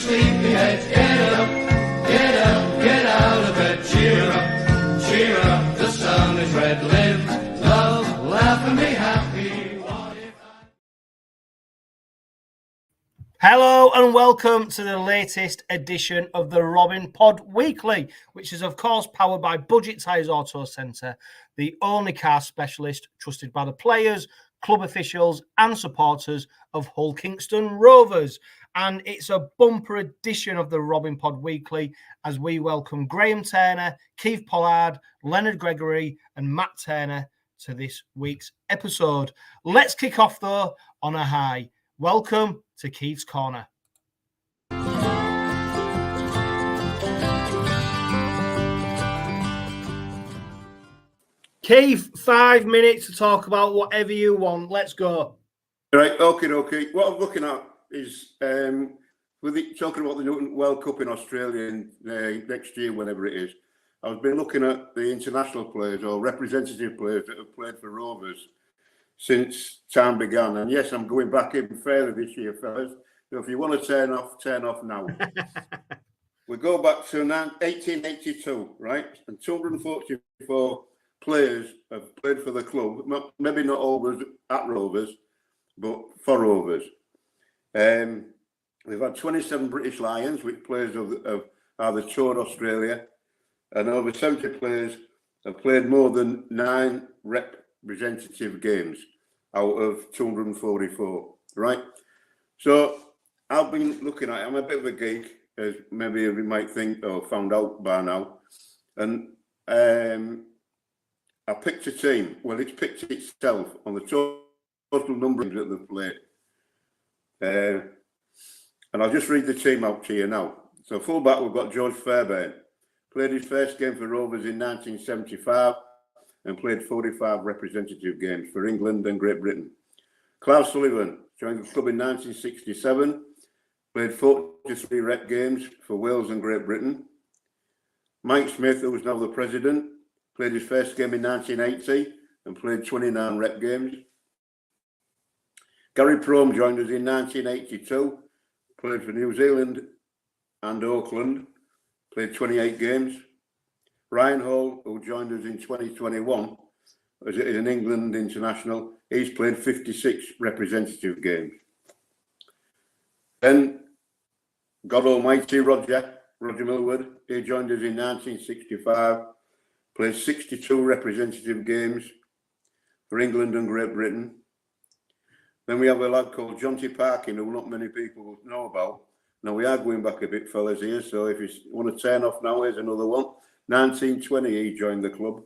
sleepyheads, get out of bed, cheer up, the sun is red, live, love, laugh and be happy. Hello and welcome to the latest edition of the Robin Pod Weekly, which is of course powered by Budget Tyres Auto Centre, the only car specialist trusted by the players, club officials and supporters of Hull Kingston Rovers. And it's a bumper edition of the Robin Pod Weekly as we welcome Graham Turner, Keith Pollard, Len Gregory and Matt Turner to this week's episode. Let's kick off though on a high. Welcome to Keith's Corner. Keith, 5 minutes to talk about whatever you want. Let's go. Right, okay. What I'm looking at is talking about the World Cup in Australia next year, whenever it is. I've been looking at the international players or representative players that have played for Rovers since time began. And yes, I'm going back even further this year, fellas. So if you want to turn off now. We go back to 1882, right? And 244 players have played for the club. Maybe not always at Rovers, but for Rovers. We've had 27 British Lions, which players either toured Australia, and over 70 players have played more than 9 representative games out of 244, right? So I've been looking at it. I'm a bit of a geek, as maybe you might think or found out by now. And I picked a team. Well, it's picked itself on the total number that they've played. And I'll just read the team out to you now. So fullback, we've got George Fairbairn. Played his first game for Rovers in 1975 and played 45 representative games for England and Great Britain. Klaus Sullivan joined the club in 1967, played 43 rep games for Wales and Great Britain. Mike Smith, who was now the president, played his first game in 1980 and played 29 rep games. Gary Prome joined us in 1982, played for New Zealand and Auckland, played 28 games. Ryan Hall, who joined us in 2021 as an England international, he's played 56 representative games. Then, God Almighty, Roger Millward, he joined us in 1965, played 62 representative games for England and Great Britain. Then we have a lad called Jonty Parkin, who not many people know about. Now, we are going back a bit, fellas, here, so if you want to turn off now, here's another one. 1920, he joined the club.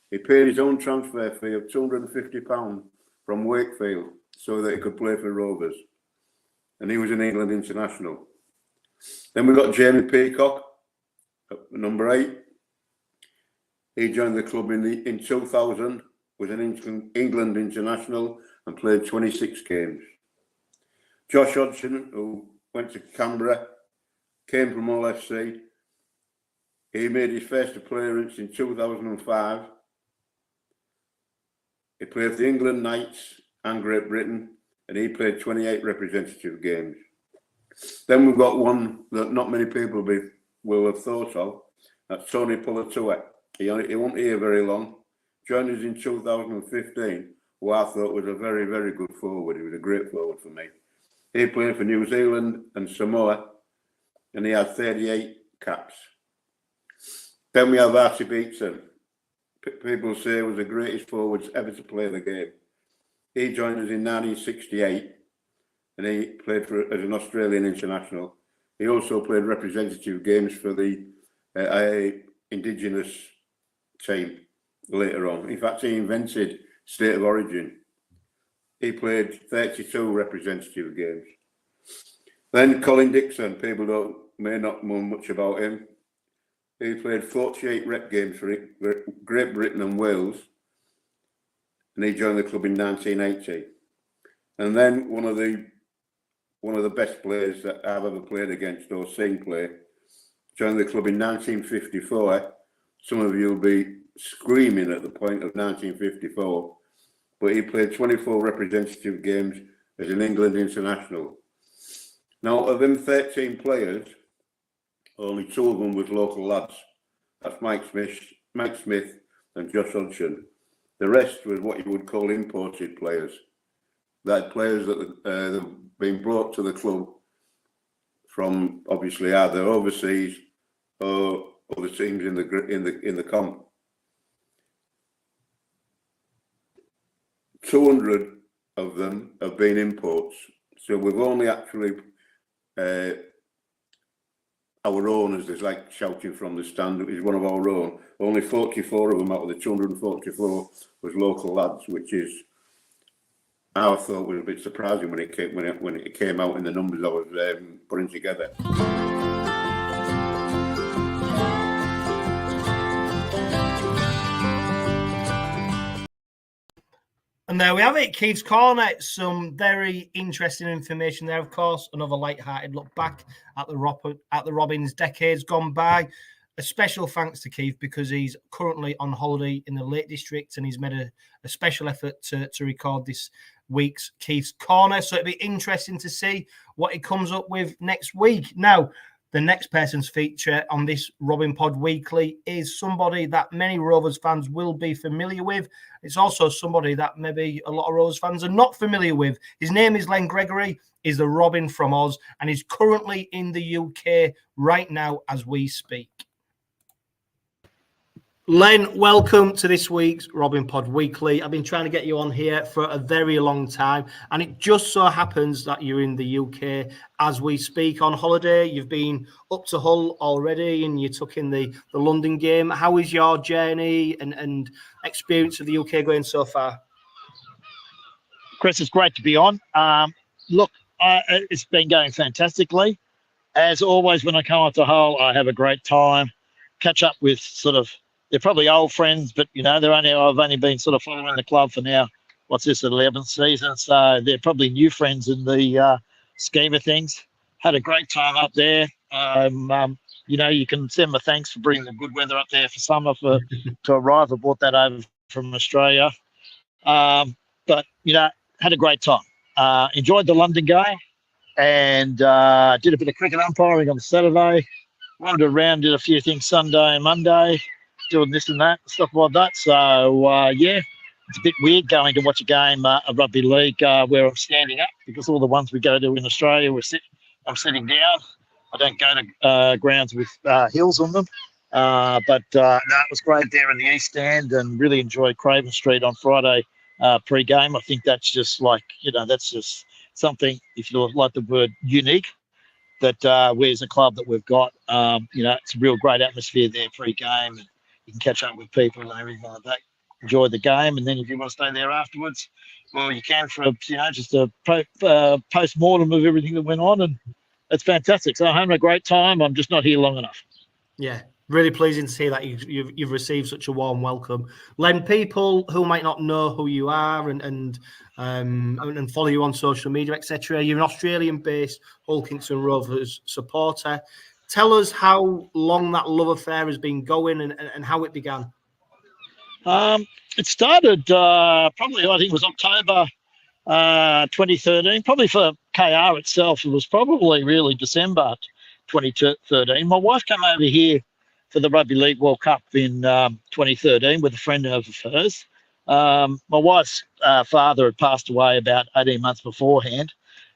He paid his own transfer fee of £250 from Wakefield so that he could play for Rovers. And he was an England international. Then we got Jamie Peacock, number 8. He joined the club in 2000, was an England international and played 26 games. Josh Hodgson, who went to Canberra, came from Hull FC. He made his first appearance in 2005. He played for the England Knights and Great Britain, and he played 28 representative games. Then we've got one that not many people will have thought of. That's 𝗀𝗧𝗏. He won't here very long. Joined us in 2015, who I thought was a very, very good forward. He was a great forward for me. He played for New Zealand and Samoa, and he had 38 caps. Then we have 𝗬𝗏𝗏𝗏. People say he was the greatest forwards ever to play the game. He joined us in 1968, and he played as an Australian international. He also played representative games for the Indigenous team later on. In fact, he invented State of Origin. He played 32 representative games. Then Colin Dixon, people may not know much about him. He played 48 rep games for Great Britain and Wales, and he joined the club in 1980. And then one of the best players that I've ever played against or seen play, joined the club in 1954. Some of you will be screaming at the point of 1954, but he played 24 representative games as an England international. Now, of them 13 players, only 2 of them was local lads. That's Mike Smith and Josh Hodgson. The rest was what you would call imported players. That players that have been brought to the club from obviously either overseas or other teams in the comp. 200 of them have been imports. So we've only actually our own, as there's like shouting from the stand, is one of our own. Only 44 of them out of the 244 was local lads, which is, I thought was a bit surprising when it came out in the numbers I was putting together. And there we have it, Keith's Corner. Some very interesting information there, of course. Another light-hearted look back at the Robins decades gone by. A special thanks to Keith because he's currently on holiday in the Lake District and he's made a special effort to record this week's Keith's Corner. So it'll be interesting to see what he comes up with next week. Now, the next person's feature on this Robin Pod Weekly is somebody that many Rovers fans will be familiar with. It's also somebody that maybe a lot of Rovers fans are not familiar with. His name is Len Gregory. He's the Robin from Oz, and he's currently in the UK right now as we speak. Len, welcome to this week's Robin Pod Weekly. I've been trying to get you on here for a very long time, and it just so happens that you're in the UK as we speak on holiday. You've been up to Hull already, and you took in the London game. How is your journey and experience of the UK going so far? Chris, it's great to be on. Look, it's been going fantastically. As always, when I come up to Hull, I have a great time. Catch up with they're probably old friends, but I've only been sort of following the club for now. What's this, the 11th season? So they're probably new friends in the scheme of things. Had a great time up there. You can send my thanks for bringing the good weather up there for summer to arrive. I brought that over from Australia. But had a great time. Enjoyed the London game and did a bit of cricket umpiring on Saturday. Wandered around, did a few things Sunday and Monday, doing this and that, stuff like that. So, it's a bit weird going to watch a game of rugby league where I'm standing up because all the ones we go to in Australia, I'm sitting down. I don't go to grounds with hills on them. But it was great there in the East Stand and really enjoyed Craven Street on Friday pre-game. I think that's just that's just something, if you like the word unique, that we's a club that we've got. It's a real great atmosphere there pre-game. And you can catch up with people and everything like that. Enjoy the game, and then if you want to stay there afterwards, well, you can for just a post-mortem of everything that went on, and it's fantastic. So I'm having a great time. I'm just not here long enough. Yeah, really pleasing to see that you've received such a warm welcome. Len, people who might not know who you are and follow you on social media, etc. You're an Australian-based Hull Kingston Rovers supporter. Tell us how long that love affair has been going and how it began. It started probably, I think it was October 2013. Probably for KR itself, it was probably really December 2013. My wife came over here for the Rugby League World Cup in 2013 with a friend of hers. My wife's father had passed away about 18 months beforehand.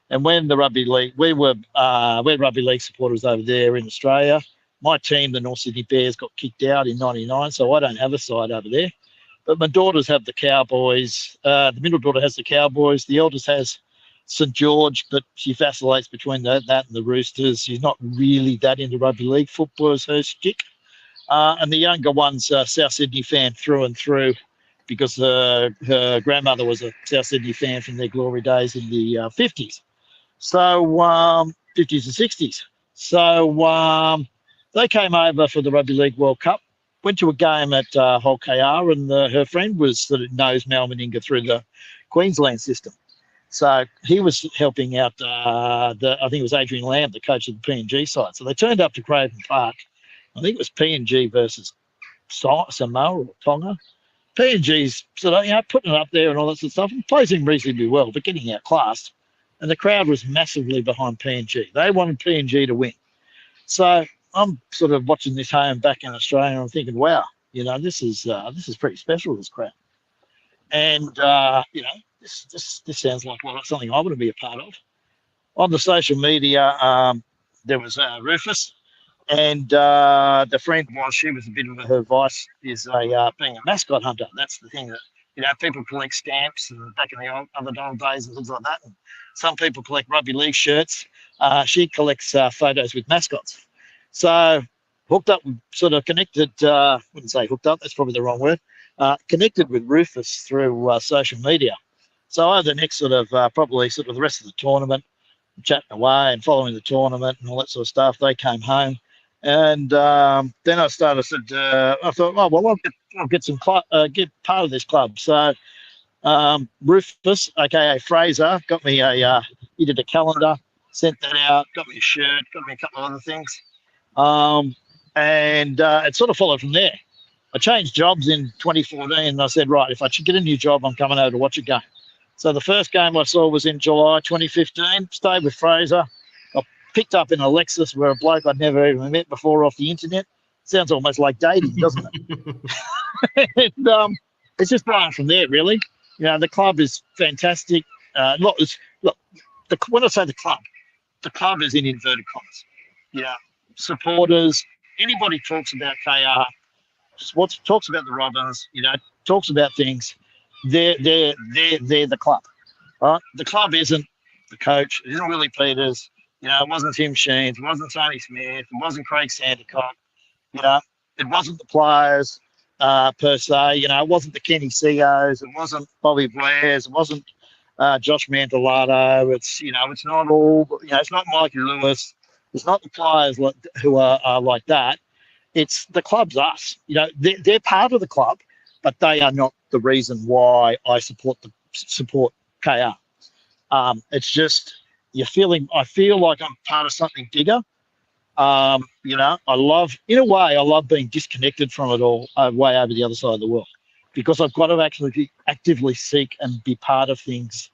And when the rugby league, we're rugby league supporters over there in Australia. My team, the North Sydney Bears, got kicked out in '99, so I don't have a side over there. But my daughters have the Cowboys. The middle daughter has the Cowboys. The eldest has St George, but she vacillates between that and the Roosters. She's not really that into rugby league. Football is her stick. And the younger one's a South Sydney fan through and through because her grandmother was a South Sydney fan from their glory days in the 50s. So 50s and 60s. So they came over for the Rugby League World Cup, went to a game at Hull KR, and her friend knows Mal Meninga through the Queensland system. So he was helping out I think it was Adrian Lamb, the coach of the PNG side. So they turned up to Craven Park. I think it was PNG versus Samoa or Tonga. PNG's putting it up there and all that sort of stuff and plays him reasonably well, but getting outclassed. and the crowd was massively behind PNG. They wanted PNG to win. So I'm sort of watching this home back in Australia, and I'm thinking, wow, you know, this is pretty special, this crowd. And you know, this sounds like something I want to be a part of. On the social media, there was Rufus, and the friend she was a bit of her vice is being a mascot hunter. That's the thing that, you know, people collect stamps and back in the old days and things like that. And some people collect rugby league shirts. She collects photos with mascots. So hooked up, sort of connected, wouldn't say hooked up, that's probably the wrong word, connected with Rufus through social media. So over the next probably the rest of the tournament, chatting away and following the tournament and all that sort of stuff, they came home. And then I thought, oh, well, I'll get get part of this club. So Rufus, aka Fraser, got me he did a calendar, sent that out, got me a shirt, got me a couple of other things. And it sort of followed from there. I changed jobs in 2014, and I said, right, if I should get a new job, I'm coming over to watch a game. So the first game I saw was in July 2015, stayed with Fraser. I picked up in a Lexus where a bloke I'd never even met before off the internet. Sounds almost like dating, doesn't it? And it's just going from there, really. You know, the club is fantastic. Look, when I say the club is in inverted commas. You know, supporters, anybody talks about KR, talks about the Robins, you know, talks about things, they're the club, right? The club isn't the coach, it isn't Willie Peters, you know, it wasn't Tim Sheens, it wasn't Tony Smith, it wasn't Craig Sandercock, you know, it wasn't the players per se, you know, it wasn't the Kenny CEOs, it wasn't Bobby Blairs, it wasn't Josh Mantellato, it's, you know, it's not all, you know, it's not Mikey Lewis, it's not the players who are like that. It's the club's us. You know, they're part of the club, but they are not the reason why I support KR. It's just I feel like I'm part of something bigger. You know, I love being disconnected from it all, way over the other side of the world, because I've got to actually actively seek and be part of things,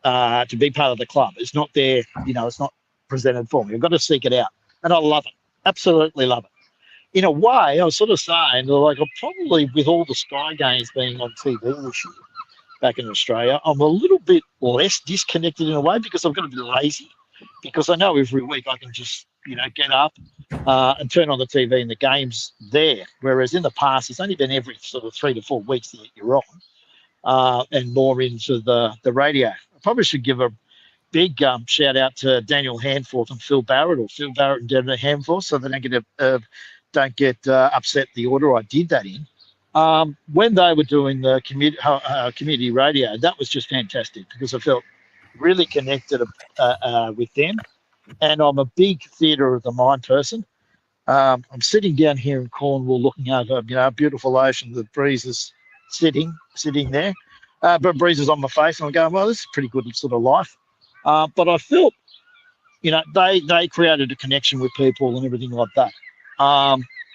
to be part of the club. It's not there, you know, it's not presented for me. I've got to seek it out, and I love it. Absolutely love it. In a way, I was sort of saying, like, I'm probably, with all the Sky games being on TV this year back in Australia, I'm a little bit less disconnected in a way, because I've got to be lazy, because I know every week I can just, you know, get up and turn on the TV and the game's there. Whereas in the past, it's only been every sort of 3 to 4 weeks that you're on, and more into the radio. I probably should give a big shout out to Daniel Handforth and Phil Barrett, or Phil Barrett and Daniel Handforth, so they don't get upset the order I did that in. When they were doing the community radio, that was just fantastic, because I felt really connected with them. And I'm a big theatre of the mind person. I'm sitting down here in Cornwall looking over, you know, a beautiful ocean. The breeze is sitting there, but breeze is on my face, and I'm going, well, this is pretty good sort of life. But I felt, you know, they created a connection with people and everything like that.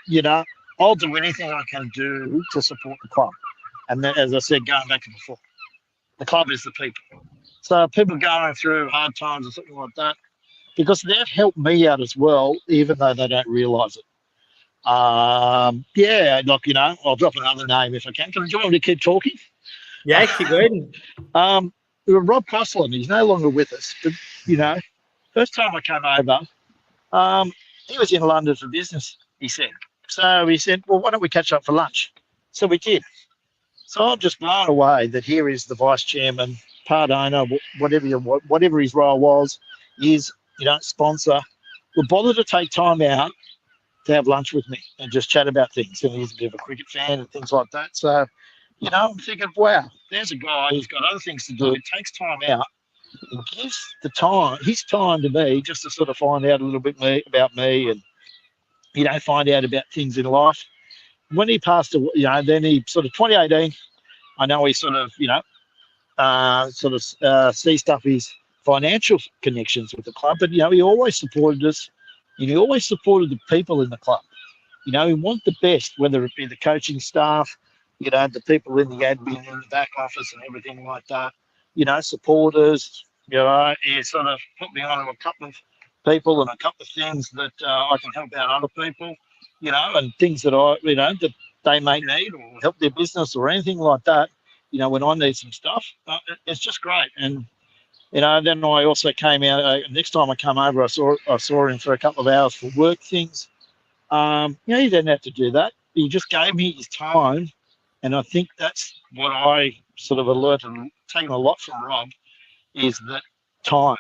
You know, I'll do anything I can do to support the club. And then, as I said, going back to before, the club is the people. So people going through hard times or something like that, because they've helped me out as well, even though they don't realise it. Yeah, look, you know, I'll drop another name if I can. Do you want me to keep talking? Yeah, keep going. Rob Coughlin, he's no longer with us, but, you know, first time I came over, he was in London for business, he said. So he said, well, why don't we catch up for lunch? So we did. So I'm just blown away that here is the vice chairman, part owner, whatever his role was, is, you know, sponsor, will bother to take time out to have lunch with me and just chat about things. And he's a bit of a cricket fan and things like that. So, you know, I'm thinking, wow, there's a guy who's got other things to do. It takes time out and gives his time to me, just to sort of find out a little bit about me and, you know, find out about things in life. When he passed away, you know, then he sort of 2018, I know he sort of, you know, ceased up his financial connections with the club, but, you know, he always supported us, and he always supported the people in the club. You know, he wanted the best, whether it be the coaching staff, you know, the people in the admin, in the back office and everything like that, you know, supporters, he sort of put me on to a couple of people and a couple of things that I can help out other people, and things that that they may need or help their business or anything like that. When I need some stuff, it's just great. And then I also came out. Next time I come over, I saw him for a couple of hours for work things. He didn't have to do that. He just gave me his time, and I think that's what I sort of learned and taken a lot from Rob is that time.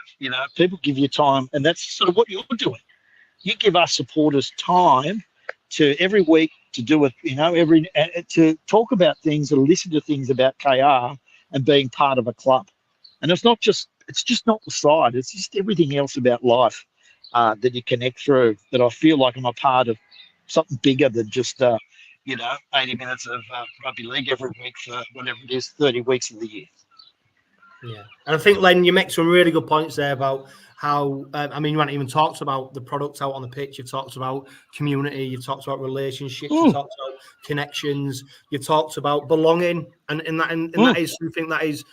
People give you time, and that's sort of what you're doing. You give us supporters time to every week to do it. To talk about things and listen to things about KR and being part of a club. And it's just not the side. It's just everything else about life that you connect through. That I feel like I'm a part of something bigger than just 80 minutes of rugby league every week for whatever it is, 30 weeks of the year. Yeah, and I think, Len, you make some really good points there about how, you haven't even talked about the products out on the pitch. You've talked about community. You've talked about relationships. You've talked about connections. You've talked about belonging, and that is something that is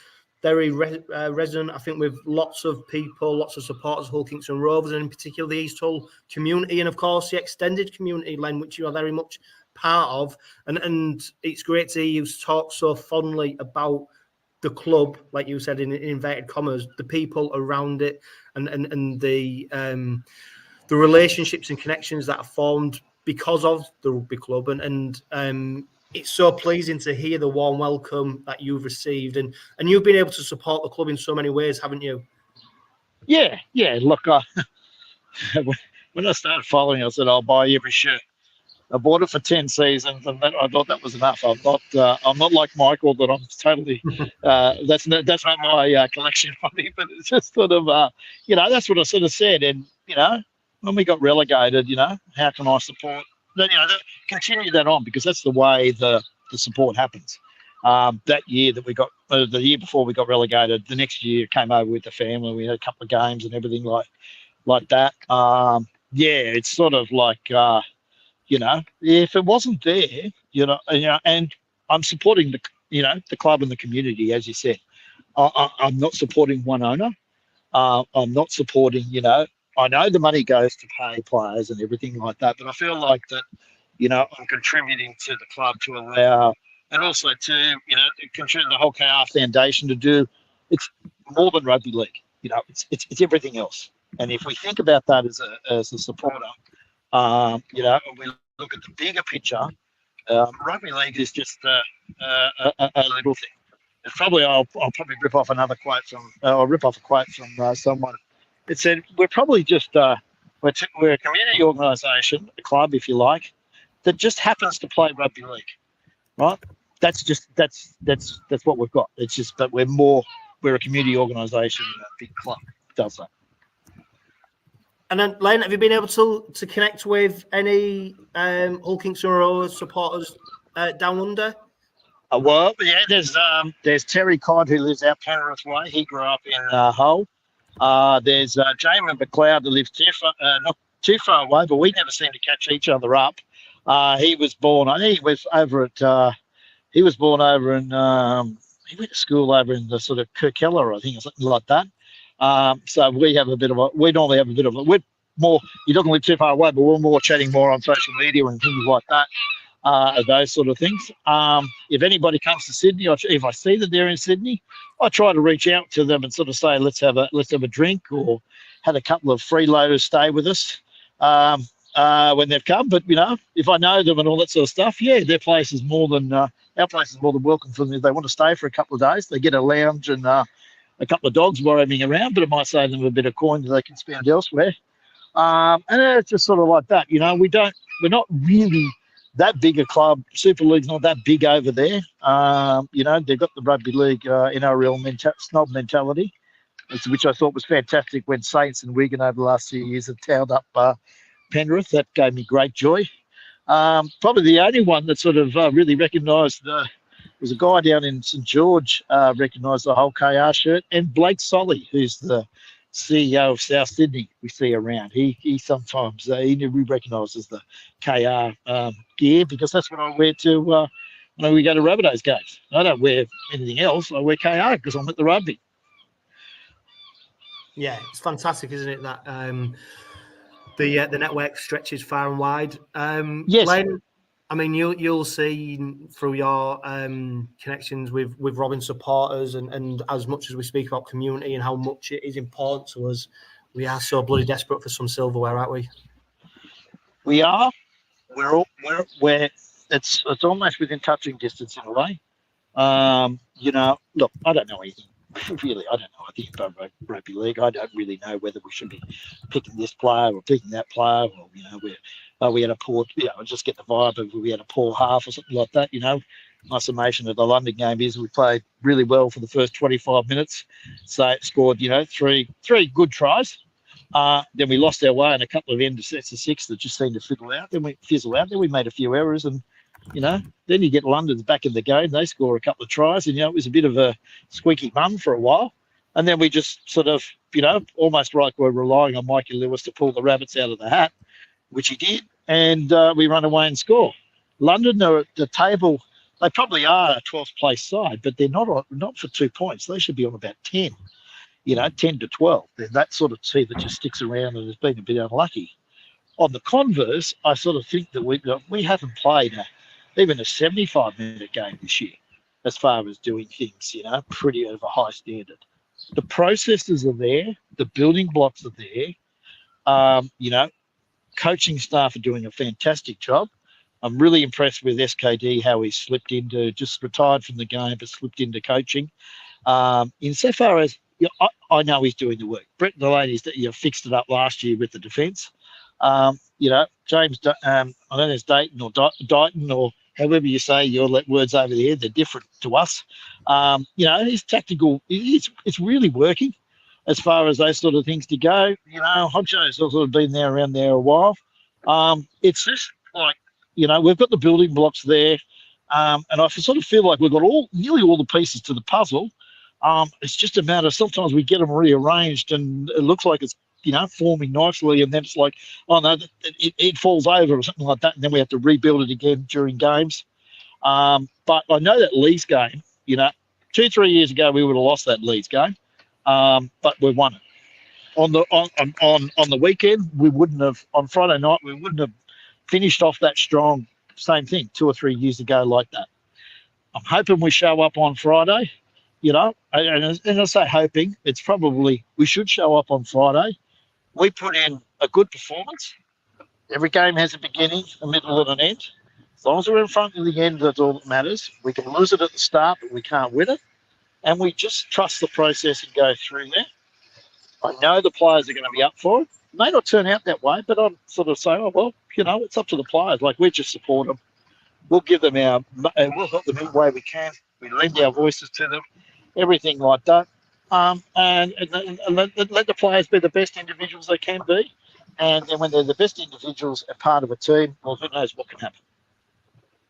very resonant, I think, with lots of people, lots of supporters of Hull Kingston Rovers, and in particular the East Hull community, and of course the extended community, Len, which you are very much part of. And it's great to hear you talk so fondly about the club, like you said, in inverted commas, the people around it, and the relationships and connections that are formed because of the rugby club, and it's so pleasing to hear the warm welcome that you've received, and you've been able to support the club in so many ways, haven't you? Yeah. Look, when I started following, I said I'll buy every shirt. I bought it for 10 seasons, and I thought that was enough. I'm not like Michael, that I'm totally. That's not my collection money, but it's just sort of that's what I sort of said. And when we got relegated, how can I support? Continue that on, because that's the way the support happens. That year that we got, the year before we got relegated, the next year came over with the family. We had a couple of games and everything like that. It's sort of like. If it wasn't there, and I'm supporting the club and the community, as you said. I'm not supporting one owner. I'm not supporting, I know the money goes to pay players and everything like that, but I feel like that, I'm contributing to the club to allow, and also to, contribute the whole KR Foundation to do, it's more than rugby league, it's everything else. And if we think about that as a supporter, when we look at the bigger picture, rugby league is just a little thing. It's probably I'll probably rip off a quote from someone. It said we're probably just we're a community organisation, a club, if you like, that just happens to play rugby league, right? That's what we've got. It's just that we're a community organisation, a big club does that. And then, Len, have you been able to connect with any Hull Kingston Rovers supporters down under? Well, yeah, there's Terry Codd, who lives out Penrith way. He grew up in Hull. There's Jamie McLeod, who lives not too far away, but we never seem to catch each other up. He was born. I think he was over at. He was born over in. He went to school over in the sort of 𝗀𝗃𝗃, I think, or something like that. So we have a bit of a. We normally have a bit of a. We're more. He doesn't live too far away, but we're more chatting more on social media and things like that. Those sort of things. If anybody comes to Sydney, or if I see that they're in Sydney, I try to reach out to them and sort of say, let's have a drink, or had a couple of freeloaders stay with us when they've come. But if I know them and all that sort of stuff, yeah, their place is more than our place is more than welcome for them. If they want to stay for a couple of days, they get a lounge and a couple of dogs roaming around, but it might save them a bit of coin that they can spend elsewhere. And it's just sort of like that. We're not really that big a club. Super League's not that big over there. They've got the rugby league NRL snob mentality, which I thought was fantastic when Saints and Wigan over the last few years have towed up Penrith. That gave me great joy. Probably the only one that sort of really recognised was a guy down in St George recognised the whole KR shirt, and Blake Solly, who's the CEO of South Sydney, we see around. He sometimes he recognises the KR gear, because that's what I wear to when we go to Rabbitohs games. I don't wear anything else. I wear KR because I'm at the rugby. Yeah, it's fantastic, isn't it? That the network stretches far and wide. Yes. Len, I mean, you'll see through your connections with Robin supporters, and as much as we speak about community and how much it is important to us, we are so bloody desperate for some silverware, aren't we? We are. We're it's almost within touching distance in a way. Look, I don't know anything. Really, I don't know anything about rugby league. I don't really know whether we should be picking this player or picking that player, or we had a poor, I just get the vibe of we had a poor half or something like that. My summation of the London game is we played really well for the first 25 minutes, so scored, three good tries. Then we lost our way in a couple of end sets of six that just seemed to fizzle out. Then we made a few errors, and then you get London's back in the game. They score a couple of tries, and it was a bit of a squeaky bum for a while. And then we just sort of, almost like we're relying on Mikey Lewis to pull the rabbits out of the hat, which he did, and we run away and score. London are at the table. They probably are a 12th place side, but they're not for 2 points. They should be on about 10. 10 to 12. They're that sort of team that just sticks around and has been a bit unlucky. On the converse, I sort of think that we haven't played even a 75-minute game this year as far as doing things, pretty of a high standard. The processes are there. The building blocks are there. Coaching staff are doing a fantastic job. I'm really impressed with SKD, how he slipped into, just retired from the game, but slipped into coaching. Insofar as, I know he's doing the work. Brett Delaney's fixed it up last year with the defence. James, I don't know, it's Dayton or Dighton or however you say your words over there, they're different to us. His tactical, it's really working as far as those sort of things to go. Hodjo's sort of been around there a while. It's just like, we've got the building blocks there. And I sort of feel like we've got nearly all the pieces to the puzzle. It's just a matter of sometimes we get them rearranged and it looks like it's, forming nicely, and then it's like, oh no, it falls over or something like that, and then we have to rebuild it again during games. But I know that Leeds game, 2-3 years ago we would have lost that Leeds game, but we won it. On the weekend, we wouldn't have. On Friday night, we wouldn't have finished off that strong. Same thing 2 or 3 years ago like that. I'm hoping we show up on Friday. And I say hoping, it's probably we should show up on Friday. We put in a good performance. Every game has a beginning, a middle, and an end. As long as we're in front of the end, that's all that matters. We can lose it at the start, but we can't win it. And we just trust the process and go through there. I know the players are going to be up for it. It may not turn out that way, but I'm sort of saying, it's up to the players. Like, we just support them. We'll give them we'll help them any way we can. We lend our voices to them, everything like that. And let the players be the best individuals they can be. And then when they're the best individuals and part of a team, well, who knows what can happen.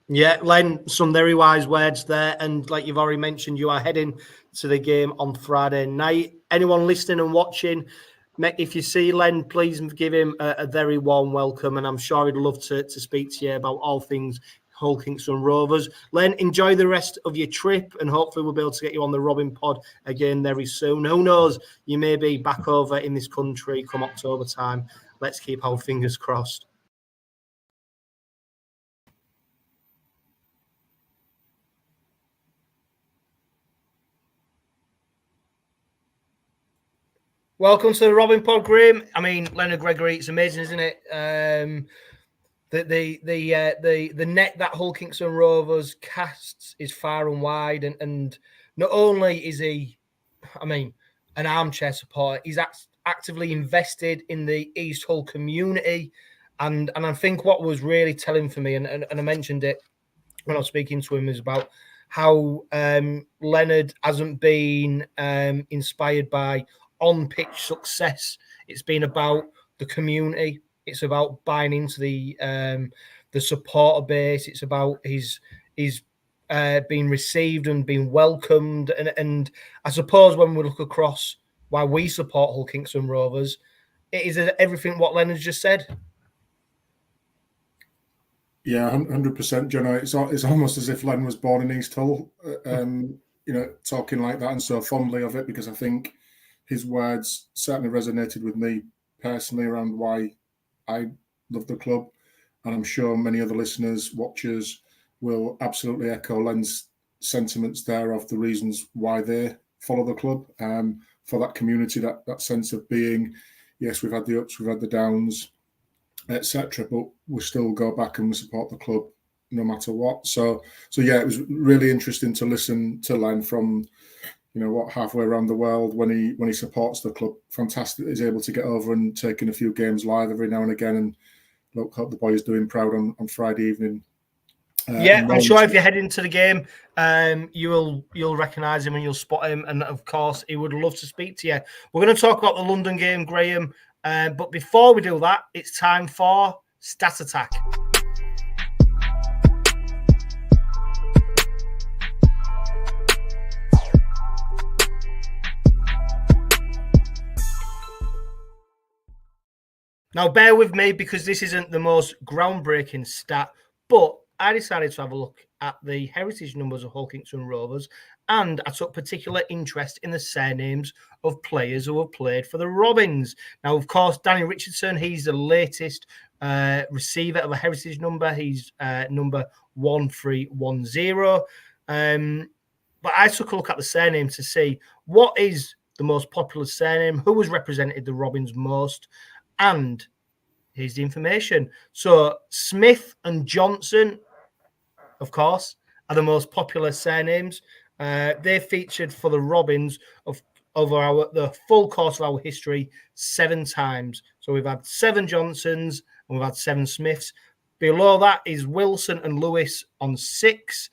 Yeah, Len, some very wise words there. And like you've already mentioned, you are heading to the game on Friday night. Anyone listening and watching, if you see Len, please give him a very warm welcome. And I'm sure he'd love to speak to you about all things Hull Kingston Rovers. Len, enjoy the rest of your trip, and hopefully we'll be able to get you on the Robin Pod again very soon. Who knows? You may be back over in this country come October time. Let's keep our fingers crossed. Welcome to the Robin Pod, Graham. I mean, Len Gregory, it's amazing, isn't it? The net that Hull Kingston Rovers casts is far and wide, and not only is he, an armchair supporter, he's actively invested in the East Hull community, and I think what was really telling for me, and I mentioned it when I was speaking to him, is about how Leonard hasn't been inspired by on-pitch success. It's been about the community. It's about buying into the supporter base. It's about his being received and being welcomed. And I suppose when we look across why we support Hull Kingston Rovers, it is everything what Leonard's just said. Yeah, 100%, Johno. It's almost as if Len was born in East Hull, talking like that and so fondly of it, because I think his words certainly resonated with me personally around why I love the club. And I'm sure many other listeners, watchers will absolutely echo Len's sentiments there of the reasons why they follow the club. For that community, that sense of being, yes, we've had the ups, we've had the downs, etc., but we still go back and we support the club no matter what. So yeah, it was really interesting to listen to Len from, halfway around the world when he supports the club. Fantastic, he's able to get over and take in a few games live every now and again. And look, hope the boy is doing proud on Friday evening. I'm sure if you head into the game, you'll recognise him and you'll spot him, and of course he would love to speak to you. We're going to talk about the London game, Graham, but before we do that, it's time for Stat Attack. Now, bear with me because this isn't the most groundbreaking stat, but I decided to have a look at the heritage numbers of Hull Kingston Rovers, and I took particular interest in the surnames of players who have played for the Robins. Now, of course, Danny Richardson, he's the latest receiver of a heritage number. He's number 1310. But I took a look at the surname to see what is the most popular surname, who has represented the Robins most, and here's the information. So Smith and Johnson, of course, are the most popular surnames. They featured for the Robins over the full course of our history 7 times. So we've had 7 Johnsons and we've had 7 Smiths. Below that is Wilson and Lewis on 6.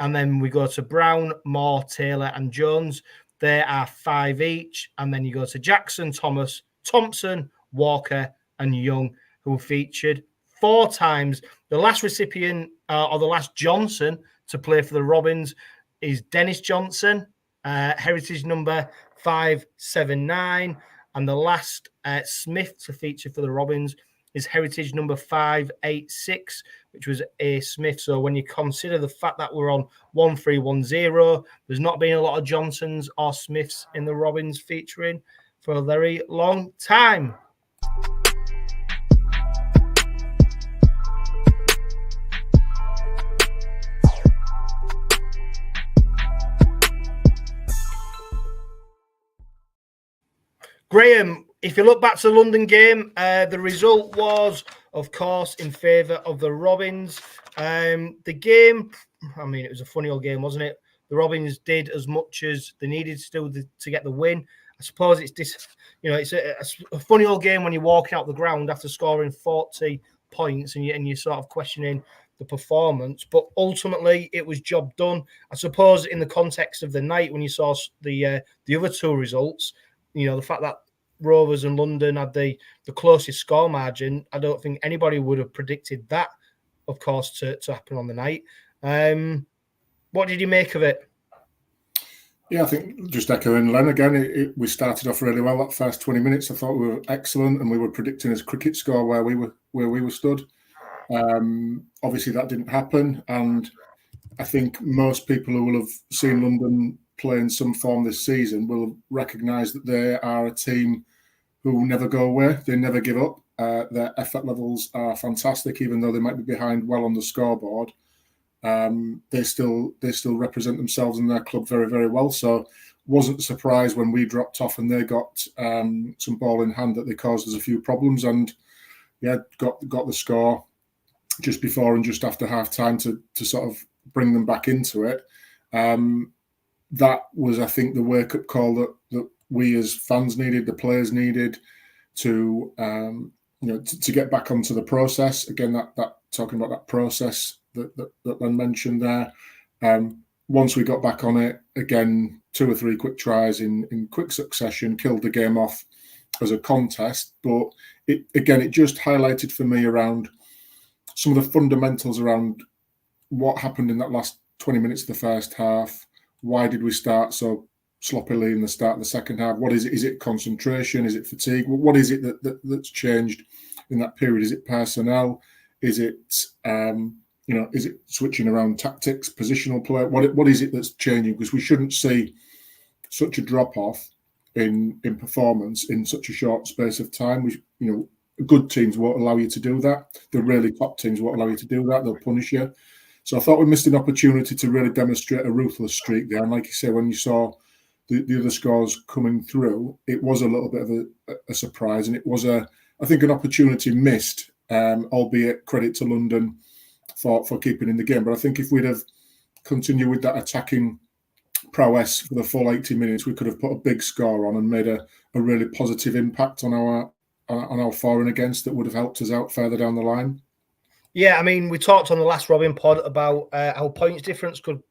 And then we go to Brown, Moore, Taylor and Jones. There are 5 each. And then you go to Jackson, Thomas, Thompson, Walker and Young, who featured 4 times. The last recipient or the last Johnson to play for the Robins is Dennis Johnson, heritage number 579. And the last Smith to feature for the Robins is heritage number 586, which was a Smith. So when you consider the fact that we're on 1310, there's not been a lot of Johnsons or Smiths in the Robins featuring for a very long time. Graham, if you look back to the London game, the result was, of course, in favour of the Robins. The game, it was a funny old game, wasn't it? The Robins did as much as they needed still to get the win. I suppose it's a funny old game when you're walking out the ground after scoring 40 points and you're sort of questioning the performance. But ultimately, it was job done. I suppose in the context of the night when you saw the other 2 results, the fact that Rovers and London had the closest score margin, I don't think anybody would have predicted that, of course, to happen on the night. What did you make of it? Yeah, I think just echoing Len again, we started off really well. That first 20 minutes, I thought we were excellent, and we were predicting a cricket score where we were stood. Obviously, that didn't happen, and I think most people who will have seen London play in some form this season will recognise that they are a team who never go away. They never give up. Their effort levels are fantastic, even though they might be behind well on the scoreboard. They still represent themselves and their club very, very well. So wasn't surprised when we dropped off and they got some ball in hand that they caused us a few problems, and got the score just before and just after half time to sort of bring them back into it. That was, I think, the wake-up call that we as fans needed, the players needed to get back onto the process. Again, that talking about that process that Len mentioned there. Once we got back on it, again, 2 or 3 quick tries in quick succession killed the game off as a contest. But it just highlighted for me around some of the fundamentals around what happened in that last 20 minutes of the first half. Why did we start so sloppily in the start of the second half? What is it? Is it concentration? Is it fatigue? What is it that's changed in that period? Is it personnel? Is it is it switching around tactics, positional play? What is it that's changing? Because we shouldn't see such a drop off in performance in such a short space of time. We, good teams won't allow you to do that. The really top teams won't allow you to do that. They'll punish you. So I thought we missed an opportunity to really demonstrate a ruthless streak there. And like you say, when you saw the other scores coming through, it was a little bit of a surprise, and it was I think an opportunity missed, albeit credit to London for keeping in the game. But I think if we'd have continued with that attacking prowess for the full 80 minutes, we could have put a big score on and made a really positive impact on our for and against that would have helped us out further down the line. Yeah, I mean, we talked on the last Robin pod about how points difference could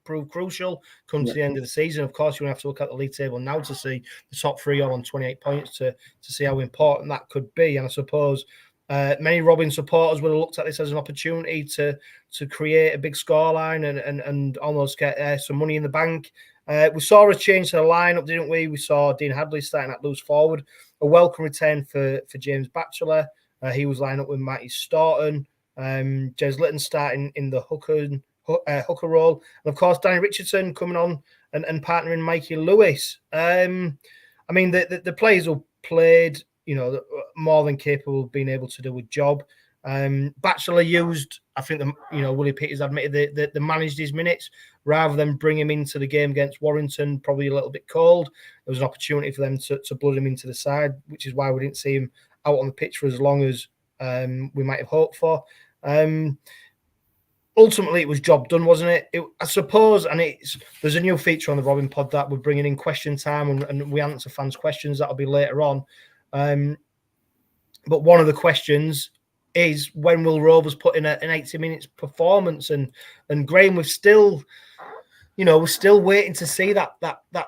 prove crucial come to the end of the season. Of course, you have to look at the league table now to see the top three all on 28 points to see how important that could be. And I suppose many Robin supporters would have looked at this as an opportunity to create a big scoreline and almost get some money in the bank. We saw a change to the lineup, didn't we? We saw Dean Hadley starting at loose forward. A welcome return for James Batchelor. He was lined up with Matty Staunton. Jez Litton starting in the hooker role. And of course, Danny Richardson coming on and partnering Mikey Lewis. I mean, the players who played, more than capable of being able to do a job. Batchelor used, I think, Willie Peters admitted that they managed his minutes rather than bring him into the game against Warrington, probably a little bit cold. There was an opportunity for them to blood him into the side, which is why we didn't see him out on the pitch for as long as we might have hoped for. Ultimately, it was job done, wasn't it? I suppose, and there's a new feature on the Robin pod that we're bringing in question time, and we answer fans' questions. That'll be later on. But one of the questions is, when will Rovers put in an 80 minutes performance? And Graham, we're still waiting to see that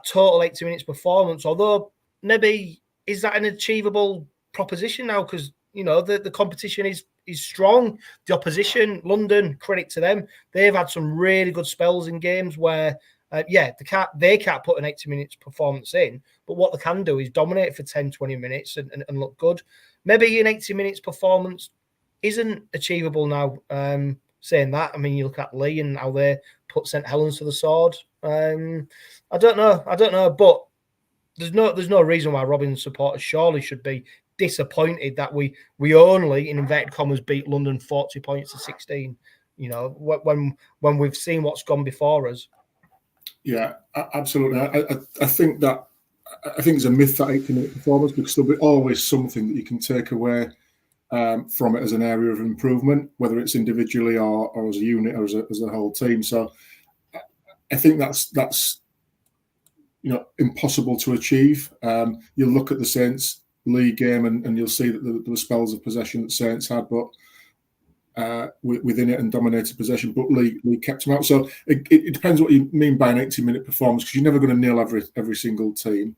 total 80 minutes performance. Although maybe is that an achievable proposition now? Because the competition is strong. The opposition, London, credit to them, they've had some really good spells in games where they can't put an 80 minutes performance in, but what they can do is dominate for 10-20 minutes and look good. Maybe an 80 minutes performance isn't achievable now. Saying that, I mean, you look at Lee and how they put St Helens to the sword. I don't know, but there's no reason why Robin supporters surely should be disappointed that we only, in inverted commas, beat London 40 points to 16. When we've seen what's gone before us. Yeah, absolutely. I think it's a myth, that 80-minute performance, because there'll be always something that you can take away from it as an area of improvement, whether it's individually or as a unit or as a whole team. So I think that's impossible to achieve. You'll look at the Saints league game and you'll see that there were spells of possession that Saints had, but within it, and dominated possession, but Lee kept them out. So it depends what you mean by an 80-minute performance, because you're never going to nail every single team,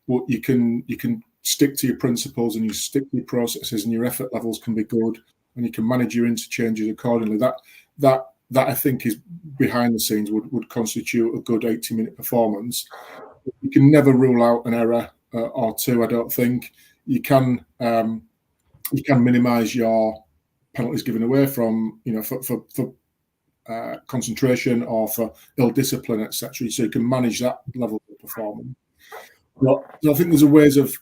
but you can stick to your principles and you stick to your processes, and your effort levels can be good, and you can manage your interchanges accordingly. That I think is behind the scenes would constitute a good 80-minute performance. You can never rule out an error or two. I don't think you can minimise your penalties given away from for concentration or for ill discipline, etc. So you can manage that level of performance. But I think there's a ways of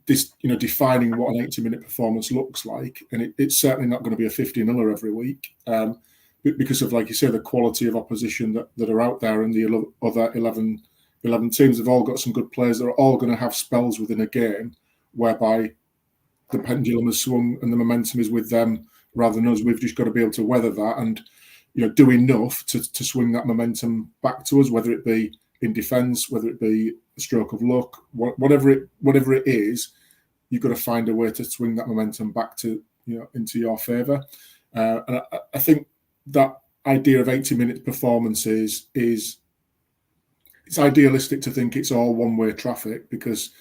this, defining what an 80-minute performance looks like, and it's certainly not going to be a 50-0 every week, because of, like you say, the quality of opposition that are out there, and the other 11 teams have all got some good players. They're all going to have spells within a game whereby the pendulum has swung and the momentum is with them rather than us. We've just got to be able to weather that and do enough to swing that momentum back to us, whether it be in defence, whether it be a stroke of luck, whatever it is. You've got to find a way to swing that momentum back to into your favour. And I think that idea of 80-minute performances it's idealistic to think it's all one-way traffic, because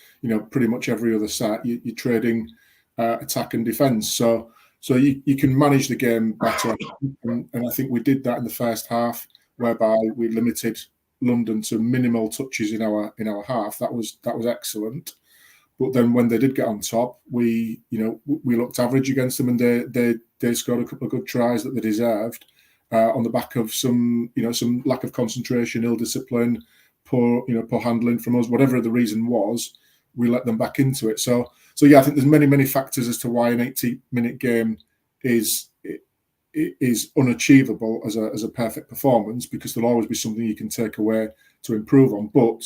pretty much every other set you're trading attack and defence. So you can manage the game better, and I think we did that in the first half, whereby we limited London to minimal touches in our half. That was excellent. But then when they did get on top, we looked average against them, and they scored a couple of good tries that they deserved on the back of some lack of concentration, ill discipline, poor handling from us. Whatever the reason was, we let them back into it. So yeah, I think there's many factors as to why an 80-minute game is unachievable as a perfect performance, because there'll always be something you can take away to improve on. But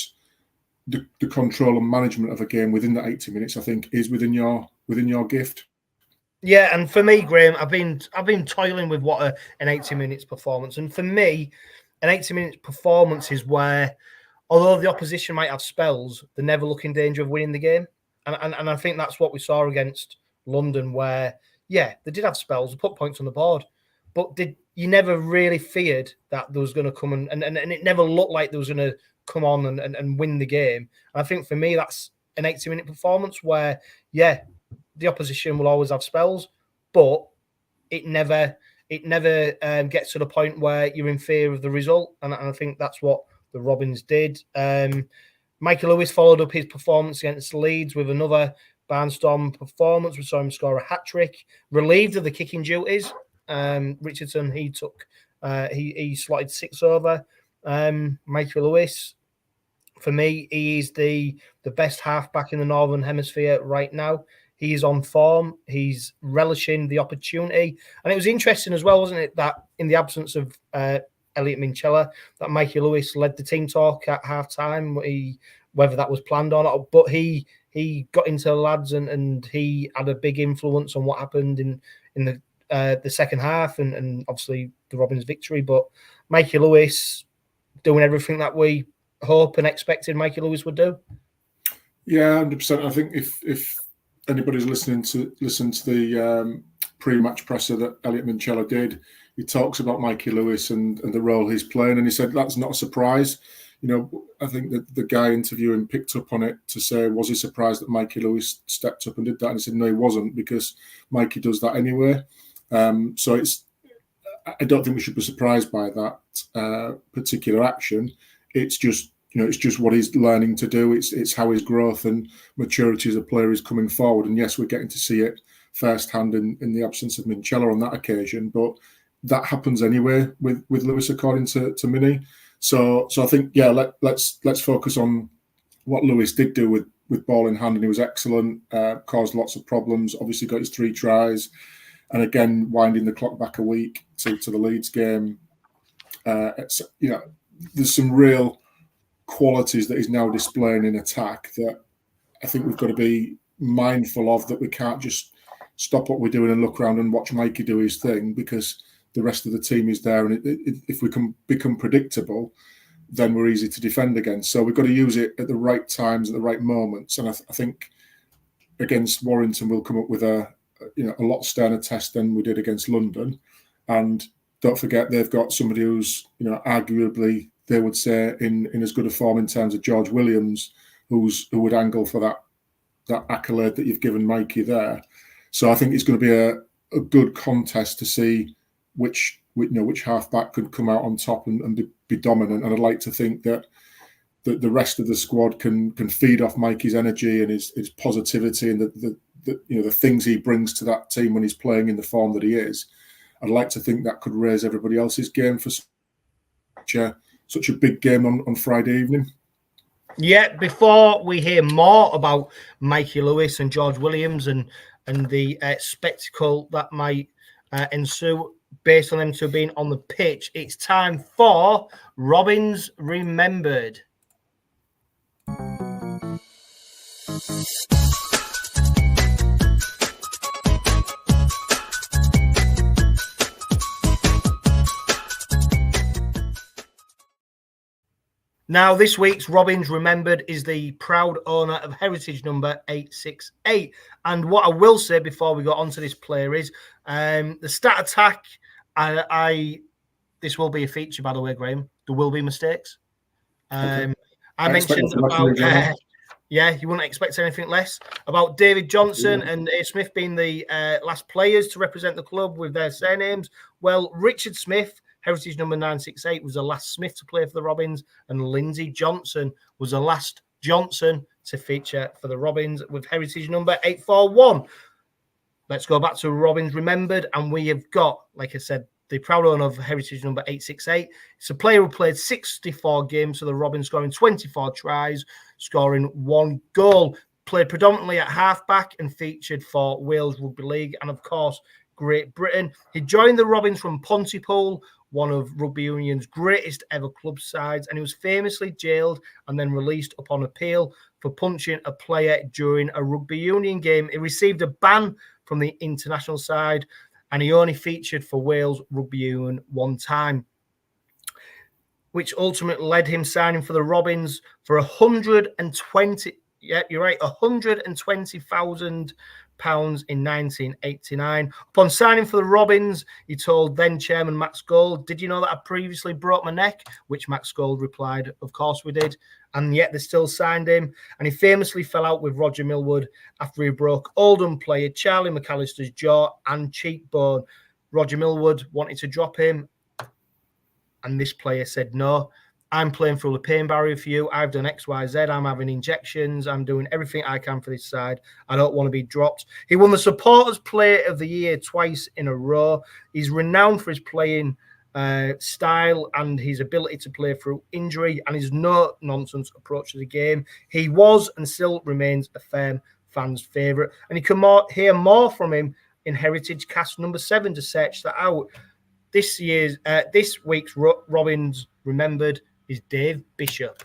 the control and management of a game within that 80 minutes, I think, is within your gift. Yeah, and for me, Graham, I've been toiling with what an 80 minutes performance, and for me, an 80 minutes performance is where, although the opposition might have spells, they never look in danger of winning the game, and I think that's what we saw against London, where they did have spells, they put points on the board, but you never really feared that there was going to come and it never looked like there was going to come on and win the game. And I think for me, that's an 80-minute performance where, the opposition will always have spells, but it never gets to the point where you're in fear of the result. And I think that's what the Robins did. Michael Lewis followed up his performance against Leeds with another barnstorm performance. We saw him score a hat-trick, relieved of the kicking duties. Richardson, he slotted 6 over. Michael Lewis, for me, he is the best halfback in the Northern Hemisphere right now. He is on form. He's relishing the opportunity. And it was interesting as well, wasn't it, that in the absence of 𝗬𝗏𝗔𝗄𝗏, that Mikey Lewis led the team talk at half-time, whether that was planned or not. But he got into the lads and he had a big influence on what happened in the second half and obviously the Robins victory. But Mikey Lewis doing everything that we hope and expected Mikey Lewis would do. Yeah, 100%. I think if anybody's listen to the pre-match presser that 𝗬𝗏𝗔𝗏𝗏 did, he talks about Mikey Lewis and the role he's playing, and he said that's not a surprise. I think that the guy interviewing picked up on it to say, was he surprised that Mikey Lewis stepped up and did that? And he said, no, he wasn't, because Mikey does that anyway. So I don't think we should be surprised by that particular action. It's just what he's learning to do. It's how his growth and maturity as a player is coming forward. And yes, we're getting to see it firsthand in the absence of 𝗵𝗏𝗏 on that occasion. But that happens anyway with Lewis, according to Mini. So I think, let's focus on what Lewis did do with ball in hand, and he was excellent. Caused lots of problems. Obviously got his 3 tries, and again winding the clock back a week to the Leeds game. There's some real qualities that he's now displaying in attack that I think we've got to be mindful of, that we can't just stop what we're doing and look around and watch Mikey do his thing, because the rest of the team is there, and if we can become predictable, then we're easy to defend against. So we've got to use it at the right times, at the right moments. And I think against Warrington, we'll come up with a lot sterner test than we did against London. And don't forget, they've got somebody who's arguably, they would say, in as good a form in terms of George Williams, who would angle for that accolade that you've given Mikey there. So I think it's going to be a good contest to see which halfback could come out on top and be dominant. And I'd like to think that the rest of the squad can feed off Mikey's energy and his positivity and the things he brings to that team when he's playing in the form that he is. I'd like to think that could raise everybody else's game for such a big game on Friday evening. Yeah, before we hear more about Mikey Lewis and George Williams and the spectacle that might ensue based on them two being on the pitch, it's time for Robins Remembered. Now, this week's Robins Remembered is the proud owner of heritage number 868. And what I will say before we go on to this player is the stat attack. This will be a feature, by the way, Graham. There will be mistakes. Okay. I mentioned about, you wouldn't expect anything less, about David Johnson and A. Smith being the last players to represent the club with their surnames. Well, Richard Smith, heritage number 968, was the last Smith to play for the Robins, and Lindsay Johnson was the last Johnson to feature for the Robins with heritage number 841. Let's go back to Robins Remembered, and we have got, like I said, the proud owner of heritage number 868. It's a player who played 64 games for the Robins, scoring 24 tries, scoring 1 goal. Played predominantly at halfback and featured for Wales Rugby League and, of course, Great Britain. He joined the Robins from Pontypool, one of rugby union's greatest ever club sides, and he was famously jailed and then released upon appeal for punching a player during a rugby union game. He received a ban from the international side, and he only featured for Wales Rugby Union 1 time, which ultimately led him signing for the Robins for 120. Yeah, you're right, £120,000 in 1989. Upon signing for the Robins, he told then chairman Max Gold, "Did you know that I previously broke my neck?" Which Max Gold replied, "Of course we did." And yet they still signed him. And he famously fell out with Roger Millward after he broke Oldham player Charlie McAllister's jaw and cheekbone. Roger Millward wanted to drop him, and this player said, "No, I'm playing through the pain barrier for you. I've done X, Y, Z. I'm having injections. I'm doing everything I can for this side. I don't want to be dropped." He won the Supporters Player of the Year twice in a row. He's renowned for his playing style and his ability to play through injury and his no-nonsense approach to the game. He was and still remains a firm fan's favourite. And you can hear more from him in Heritage Cast number 7 to search that out. This week's Robins Remembered is Dave Bishop.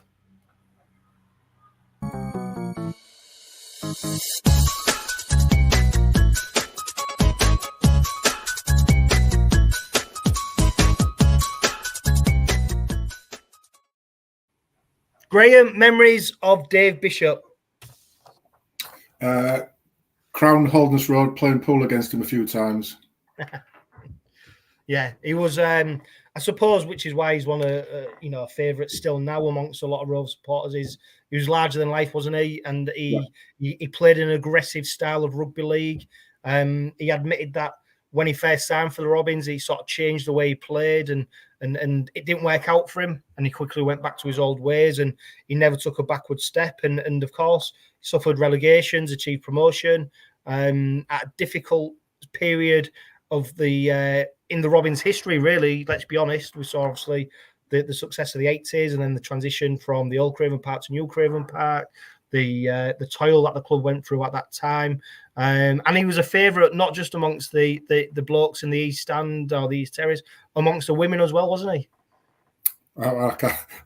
Graham, memories of Dave Bishop? Crown Holderness Road, playing pool against him a few times. Yeah, he was, I suppose, which is why he's one of, favourites still now amongst a lot of Rovers supporters. He was larger than life, wasn't he? And he played an aggressive style of rugby league. He admitted that when he first signed for the Robins, he sort of changed the way he played and it didn't work out for him. And he quickly went back to his old ways and he never took a backward step. And of course, he suffered relegations, achieved promotion at a difficult period of the in the Robins history, really. Let's be honest. We saw obviously the success of the 80s and then the transition from the old Craven Park to new Craven Park, the toil that the club went through at that time. And he was a favourite not just amongst the blokes in the East Stand or the East Terrace, amongst the women as well, wasn't he? I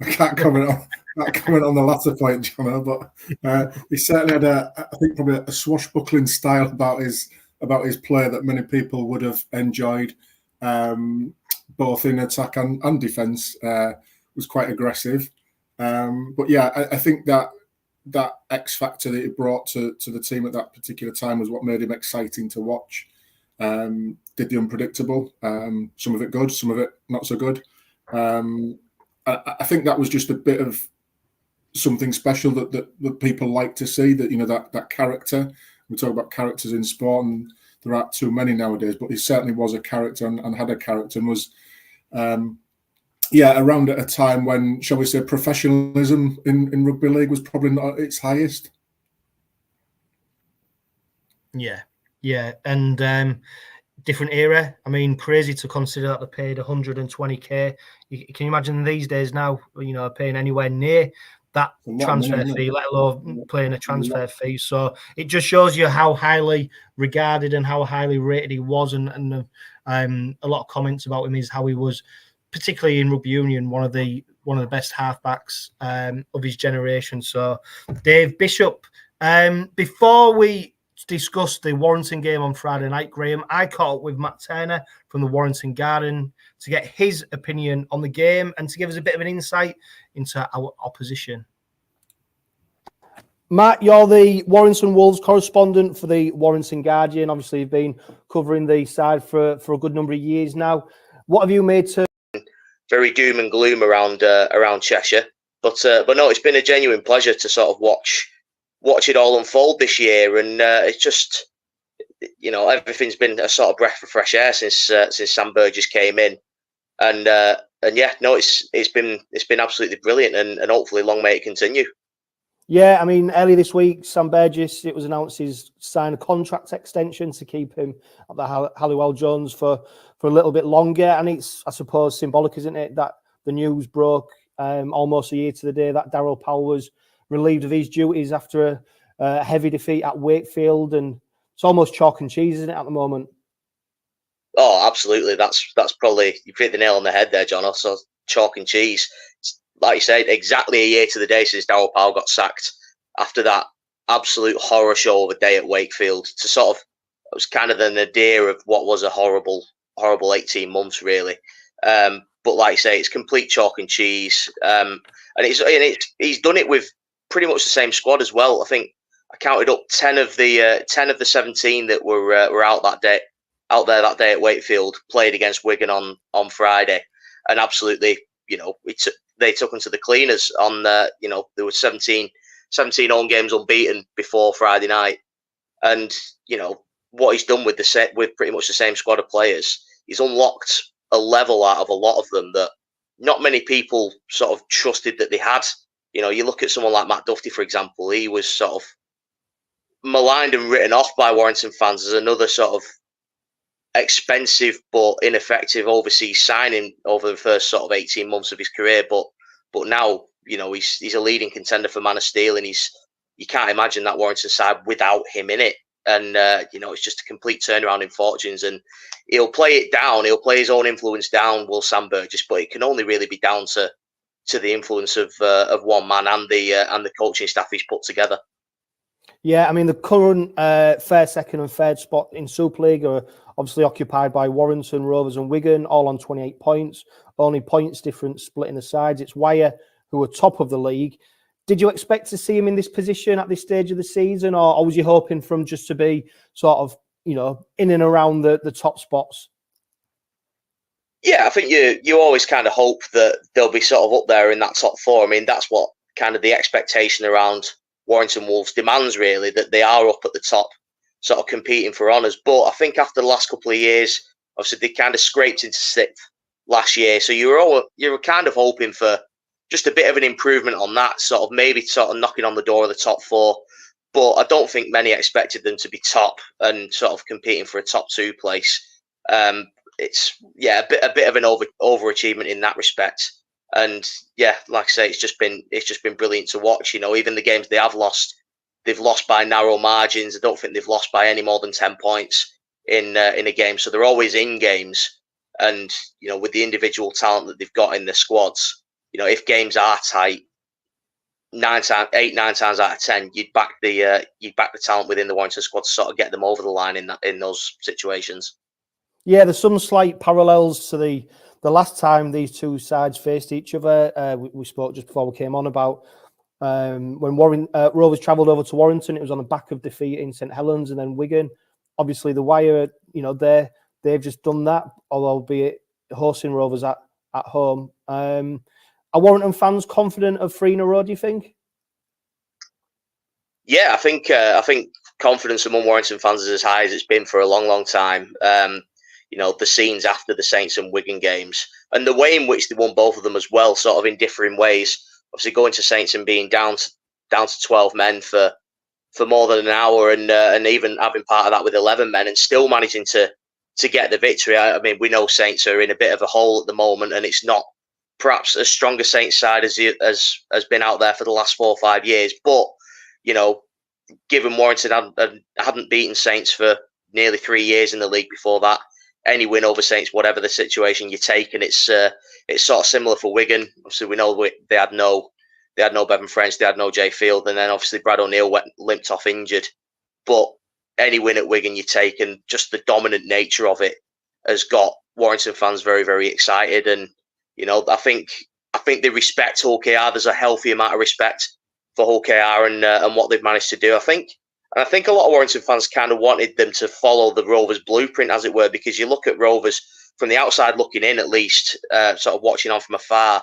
can't comment on the latter point, Johno, but he certainly had I think probably a swashbuckling style about his play that many people would have enjoyed, both in attack and defence. Was quite aggressive, but yeah, I think that X factor that he brought to the team at that particular time was what made him exciting to watch. Did the unpredictable, some of it good, some of it not so good. I think that was just a bit of something special that people like to see. That that character. We talk about characters in sport, and there aren't too many nowadays. But he certainly was a character and had a character, and was, around at a time when, shall we say, professionalism in rugby league was probably not at its highest. Yeah, and different era. I mean, crazy to consider that they paid 120k. Can you imagine these days now? Paying anywhere near that transfer fee, let alone playing a transfer fee. So it just shows you how highly regarded and how highly rated he was, and a lot of comments about him is how he was, particularly in rugby union, one of the best halfbacks of his generation. So Dave Bishop. Before we discuss the Warrington game on Friday night, Graham, I caught up with Matt Turner from the Warrington Guardian to get his opinion on the game and to give us a bit of an insight into our opposition. Matt, you're the Warrington Wolves correspondent for the Warrington Guardian. Obviously, you've been covering the side for a good number of years now. What have you made to... Very doom and gloom around Cheshire, but no, it's been a genuine pleasure to sort of watch it all unfold this year, and it's just, everything's been a sort of breath of fresh air since Sam Burgess came in, and yeah, no, it's been absolutely brilliant, and hopefully long may it continue. Yeah, I mean, earlier this week, 𝗬𝗂𝗏, it was announced he's signed a contract extension to keep him at the 𝗬𝗂𝗏 for a little bit longer. And it's, I suppose, symbolic, isn't it, that the news broke almost a year to the day that Daryl Powell was relieved of his duties after a heavy defeat at Wakefield. And it's almost chalk and cheese, isn't it, at the moment? Oh, absolutely. That's probably, you hit the nail on the head there, John. Also, chalk and cheese. Like you said, exactly a year to the day since Daryl Powell got sacked after that absolute horror show of a day at Wakefield. To sort of, it was kind of the nadir of what was a horrible 18 months, really. But like you say, it's complete chalk and cheese. And he's done it with pretty much the same squad as well. I think I counted up 10 of the 17 that were out there that day at Wakefield, played against Wigan on Friday, and absolutely, they took them to the cleaners on there were 17 home games unbeaten before Friday night. And, what he's done with pretty much the same squad of players, he's unlocked a level out of a lot of them that not many people sort of trusted that they had. You look at someone like Matt Duffy, for example, he was sort of maligned and written off by Warrington fans as another sort of expensive but ineffective overseas signing over the first sort of 18 months of his career, but now he's a leading contender for Man of Steel, and you can't imagine that Warrington side without him in it. And it's just a complete turnaround in fortunes, and he'll play it down, he'll play his own influence down, will Sam Burgess, but it can only really be down to the influence of one man and the coaching staff he's put together. Yeah, I mean, the current third, second and third spot in Super League are obviously occupied by Warrington, Rovers and Wigan, all on 28 points. Only points difference splitting the sides. It's Wyre who are top of the league. Did you expect to see him in this position at this stage of the season, or was you hoping for him just to be sort of, in and around the top spots? Yeah, I think you always kind of hope that they'll be sort of up there in that top four. I mean, that's what kind of the expectation around Warrington Wolves demands, really, that they are up at the top, sort of competing for honours. But I think after the last couple of years, obviously they kind of scraped into sixth last year, so you were kind of hoping for just a bit of an improvement on that, sort of maybe sort of knocking on the door of the top four. But I don't think many expected them to be top and sort of competing for a top two place. It's a bit of an overachievement in that respect. And yeah, like I say, it's just been brilliant to watch. Even the games they have lost, they've lost by narrow margins. I don't think they've lost by any more than 10 points in a game. So they're always in games. And with the individual talent that they've got in their squads, if games are tight, 9 times out of 10, you'd back the talent within the Warrington squad to sort of get them over the line in those situations. Yeah, there's some slight parallels to the last time these two sides faced each other. We spoke just before we came on about when Rovers travelled over to Warrington. It was on the back of defeating St Helens and then Wigan. Obviously, the Wyre, they've just done that, although be it hosting Rovers at home. Are Warrington fans confident of 3 in a row, do you think? Yeah, I think confidence among Warrington fans is as high as it's been for a long, long time. The scenes after the Saints and Wigan games and the way in which they won both of them as well, sort of in differing ways. Obviously, going to Saints and being down to 12 men for more than an hour, and even having part of that with 11 men, and still managing to get the victory. I mean, we know Saints are in a bit of a hole at the moment, and it's not perhaps as strong a Saints side as has been out there for the last 4 or 5 years. But given Warrington hadn't beaten Saints for nearly 3 years in the league before that, any win over Saints, whatever the situation you take, and it's sort of similar for Wigan. Obviously, we know they had no Bevan French, they had no Jay Field, and then obviously Brad O'Neill limped off injured. But any win at Wigan you take, and just the dominant nature of it has got Warrington fans very, very excited. And I think they respect 𝗀𝗂𝗏𝗏. There's a healthy amount of respect for 𝗀𝗂𝗏𝗏 and what they've managed to do. I think a lot of Warrington fans kind of wanted them to follow the Rovers blueprint, as it were, because you look at Rovers from the outside looking in, at least, sort of watching on from afar,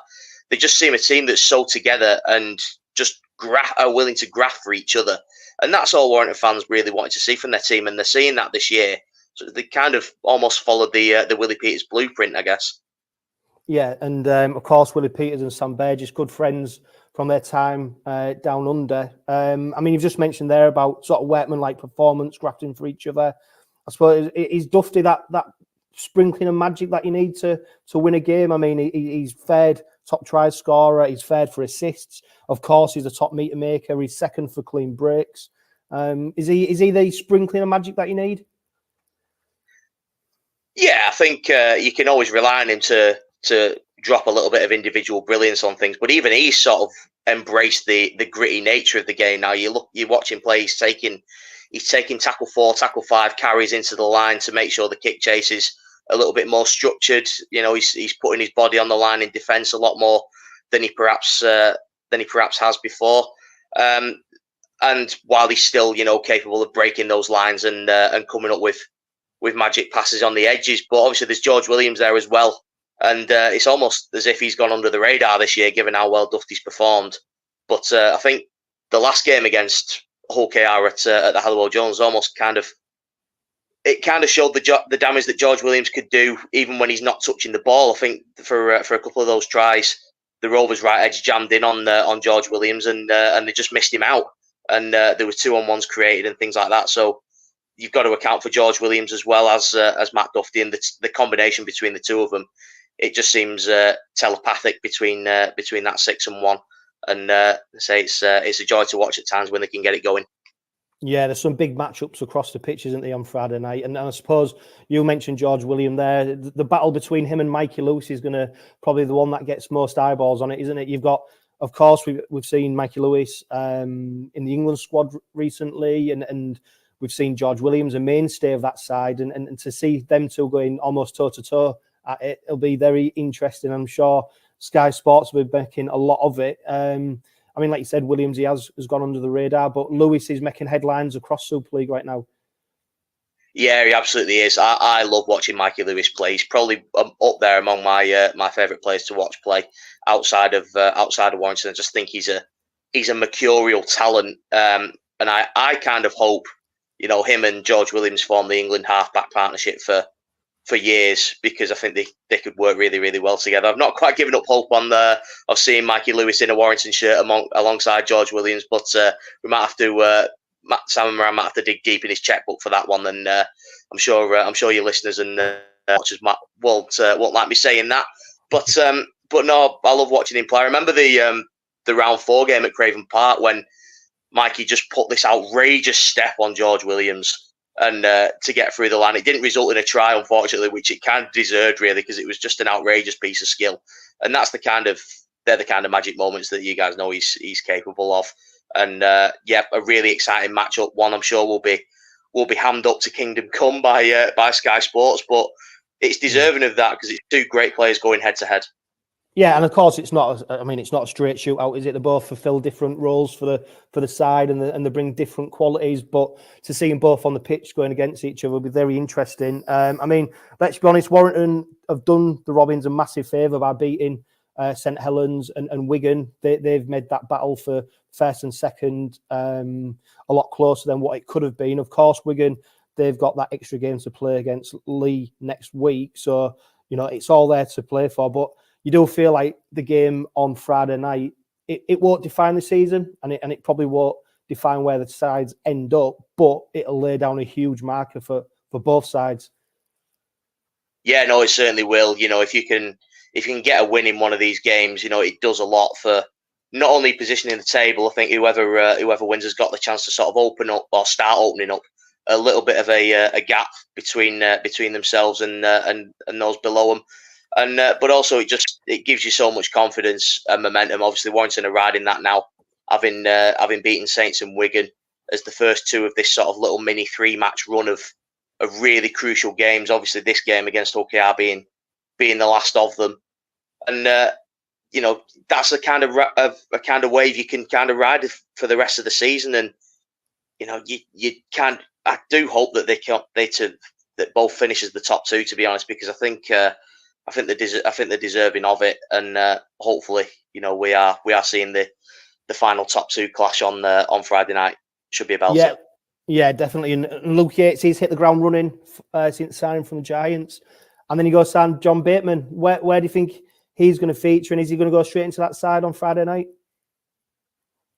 they just seem a team that's so together and just are willing to graft for each other. And that's all Warrington fans really wanted to see from their team, and they're seeing that this year. So they kind of almost followed the Willie Peters blueprint, I guess. Yeah, and of course, Willie Peters and Sam Burgess, good friends from their time down under. I mean, you've just mentioned there about sort of workman-like performance, grafting for each other. I suppose is Duffy that sprinkling of magic that you need to win a game. I mean, he's fared top try scorer, he's fared for assists. Of course, he's a top meter maker. He's second for clean breaks. Is he the sprinkling of magic that you need? Yeah, I think you can always rely on him to drop a little bit of individual brilliance on things, but even he's sort of embraced the gritty nature of the game now. You watch him play. He's taking tackle 4, tackle 5 carries into the line to make sure the kick chase is a little bit more structured. You know, he's putting his body on the line in defence a lot more than he perhaps has before. And while he's still, you know, capable of breaking those lines and coming up with magic passes on the edges, but obviously there's George Williams there as well. And it's almost as if he's gone under the radar this year, given how well Duffy's performed. But I think the last game against Hull KR at the Halliwell Jones almost kind of showed the damage that George Williams could do, even when he's not touching the ball. I think for a couple of those tries, the Rovers right edge jammed in on George Williams, and they just missed him out. And there were 2-on-1s created and things like that. So you've got to account for George Williams as well as Matt Duffy, and the combination between the two of them. It just seems telepathic between that 6 and 1, and say it's a joy to watch at times when they can get it going. Yeah, there's some big matchups across the pitch, isn't there, on Friday night? And I suppose you mentioned George Williams there. The battle between him and Mikey Lewis is going to probably the one that gets most eyeballs on it, isn't it? You've got, of course, we've seen Mikey Lewis in the England squad recently, and we've seen George Williams, a mainstay of that side, and to see them two going almost toe-to-toe at it, it'll be very interesting. I'm sure Sky Sports will be making a lot of it. I mean, like you said, Williams, he has gone under the radar, but Lewis is making headlines across Super League right now. Yeah, he absolutely is. I love watching Mikey Lewis play. He's probably up there among my favourite players to watch play outside of Warrington. I just think he's a mercurial talent, and I kind of hope, you know, him and George Williams form the England half-back partnership for years, because I think they could work really, really well together. I've not quite given up hope of seeing Mikey Lewis in a Warrington shirt alongside George Williams, but we might have to Sam and Moran might have to dig deep in his checkbook for that one. And I'm sure your listeners and watchers won't like me saying that. But no, I love watching him play. I remember the round 4 game at Craven Park when Mikey just put this outrageous step on George Williams and to get through the line. It didn't result in a try, unfortunately, which it kind of deserved, really, because it was just an outrageous piece of skill. And they're the kind of magic moments that you guys know he's capable of. And yeah, a really exciting matchup. One I'm sure will be hammed up to Kingdom Come by Sky Sports, but it's deserving of that because it's two great players going head to head. Yeah, and of course it's not a straight shootout, is it? They both fulfil different roles for the side, and they bring different qualities. But to see them both on the pitch going against each other will be very interesting. I mean, let's be honest, Warrington have done the Robins a massive favour by beating St Helens and Wigan. They've made that battle for first and second a lot closer than what it could have been. Of course, Wigan, they've got that extra game to play against Lee next week, so you know it's all there to play for. But you do feel like the game on Friday night, it won't define the season, and it probably won't define where the sides end up, but it'll lay down a huge marker for both sides. Yeah, no, it certainly will. You know, if you can get a win in one of these games, you know, it does a lot for not only positioning the table. I think whoever wins has got the chance to sort of open up or start opening up a little bit of a gap between themselves and those below them. And but also it gives you so much confidence and momentum. Obviously, Warrington are riding that now, having beaten Saints and Wigan as the first two of this sort of little mini 3-match run of really crucial games. Obviously, this game against Hull KR being the last of them, and you know that's a kind of wave you can kind of ride for the rest of the season. And you know you can. I do hope that that both finish as the top two, to be honest, because I think they're deserving of it, and hopefully, you know, we are seeing the final top two clash on Friday night. Should be a belter. Yeah, definitely. And Luke Yates, he's hit the ground running since signing from the Giants, and then he goes sign John Bateman. Where do you think he's going to feature, and is he going to go straight into that side on Friday night?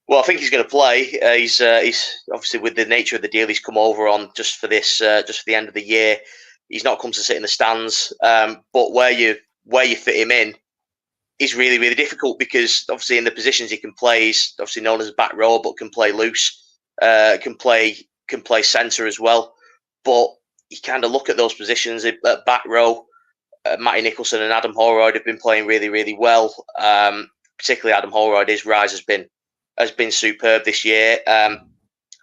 Well, I think he's going to play. He's obviously, with the nature of the deal, he's come over on just for the end of the year. He's not come to sit in the stands. But where you fit him in is really, really difficult, because obviously in the positions he can play, he's obviously known as a back row, but can play loose, can play centre as well. But you kind of look at those positions at back row. Matty Nicholson and Adam Holroyd have been playing really, really well. Particularly Adam Holroyd, his rise has been superb this year.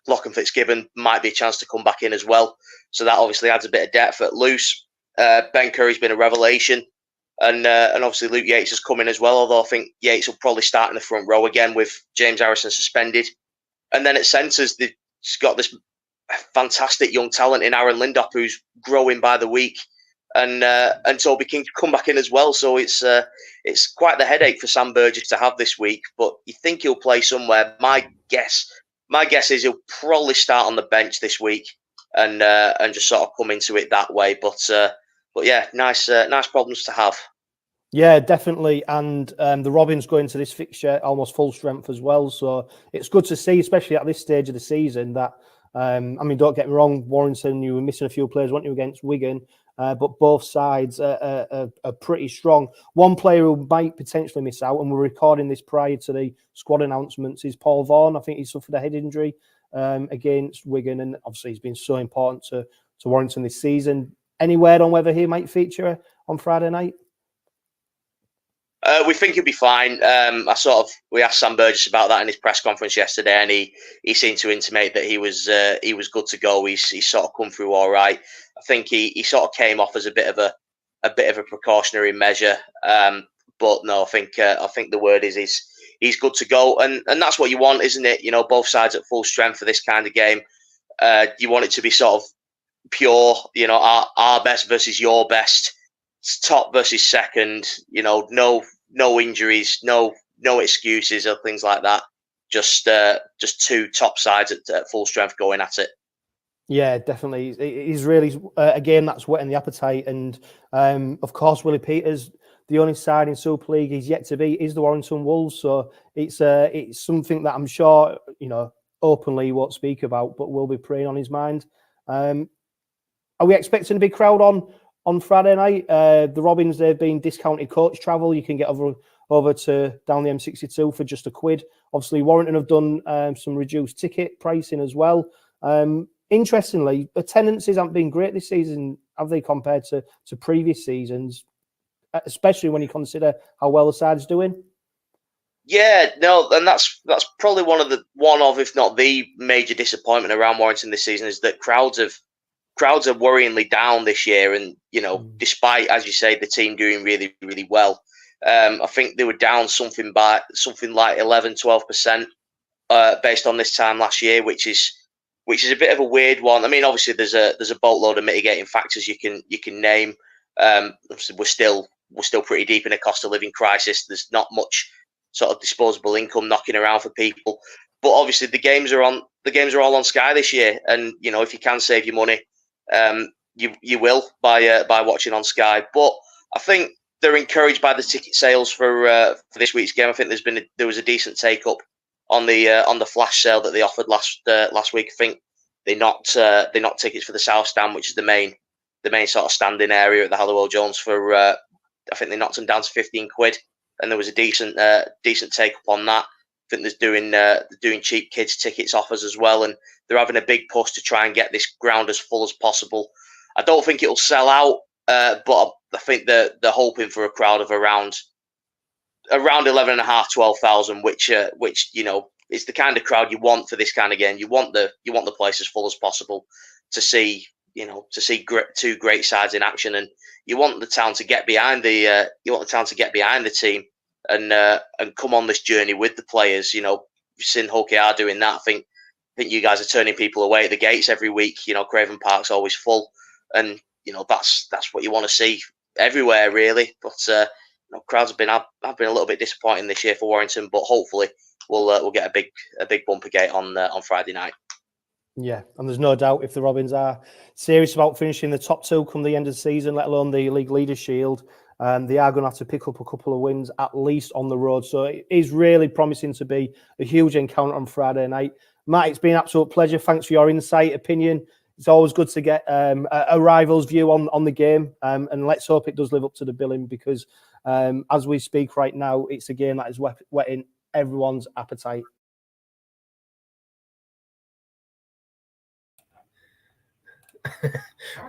Lachlan Fitzgibbon might be a chance to come back in as well, so that obviously adds a bit of depth at loose. Ben Curry's been a revelation, and obviously Luke Yates has come in as well. Although I think Yates will probably start in the front row again with James Harrison suspended, and then at centres they've got this fantastic young talent in Aaron Lindop, who's growing by the week, and Toby King to come back in as well. So it's quite the headache for Sam Burgess to have this week. But you think he'll play somewhere? My guess is he'll probably start on the bench this week, and just sort of come into it that way. But yeah, nice problems to have. Yeah, definitely. And the Robins go into this fixture almost full strength as well. So it's good to see, especially at this stage of the season, that, I mean, don't get me wrong, Warrington, you were missing a few players, weren't you, against Wigan? But both sides are pretty strong. One player who might potentially miss out, and we're recording this prior to the squad announcements, is Paul Vaughan. I think he suffered a head injury against Wigan, and obviously he's been so important to Warrington this season. Any word on whether he might feature on Friday night? We think he'll be fine. We asked Sam Burgess about that in his press conference yesterday, and he seemed to intimate that he was good to go. He's sort of come through all right. I think he sort of came off as a bit of a precautionary measure. But no, I think the word is he's good to go, and that's what you want, isn't it? You know, both sides at full strength for this kind of game. You want it to be sort of pure. You know, our best versus your best. Top versus second, you know, no injuries, no excuses or things like that. Just two top sides at full strength going at it. Yeah, definitely. He's really a game that's whetting the appetite, and of course, Willie Peters, the only side in Super League he's yet to beat is the Warrington Wolves. So it's something that I'm sure, you know, openly he won't speak about, but will be preying on his mind. Are we expecting a big crowd on Friday night? The Robins, they've been discounted coach travel. You can get over to down the M62 for just £1. Obviously, Warrington have done some reduced ticket pricing as well. Interestingly, attendances haven't been great this season, have they, compared to previous seasons, especially when you consider how well the side's doing? Yeah, no, and that's probably one of, if not the major disappointment around Warrington this season, is that crowds are worryingly down this year. And, you know, despite, as you say, the team doing really, really well, I think they were down something like 11-12% based on this time last year, which is a bit of a weird one. I mean, obviously there's a boatload of mitigating factors you can name. Obviously we're still pretty deep in a cost of living crisis. There's not much sort of disposable income knocking around for people, but obviously the games are all on Sky this year, and you know, if you can save your money, you will by watching on Sky. But I think they're encouraged by the ticket sales for this week's game. I think there was a decent take up on the flash sale that they offered last week. I think they knocked tickets for the South Stand, which is the main sort of standing area at the Halliwell Jones, for I think they knocked them down to £15, and there was a decent take up on that. I think they're doing cheap kids tickets offers as well, and they're having a big push to try and get this ground as full as possible. I don't think it'll sell out, but I think they're hoping for a crowd of around 11,500, 12,000, which you know is the kind of crowd you want for this kind of game. You want the place as full as possible to see two great sides in action, and you want the town to get behind the team and come on this journey with the players. You know, we've seen 𝗀𝗧𝗏𝗏 doing that. I think you guys are turning people away at the gates every week. You know, Craven Park's always full, and you know that's what you want to see everywhere, really. But you know, crowds have been a little bit disappointing this year for Warrington, but hopefully we'll get a big bumper gate on Friday night. Yeah, and there's no doubt if the Robins are serious about finishing the top two come the end of the season, let alone the League Leaders Shield, They are going to have to pick up a couple of wins, at least on the road. So it is really promising to be a huge encounter on Friday night. Matt, it's been an absolute pleasure. Thanks for your insight, opinion. It's always good to get a rival's view on the game. And let's hope it does live up to the billing, because as we speak right now, it's a game that is whetting everyone's appetite.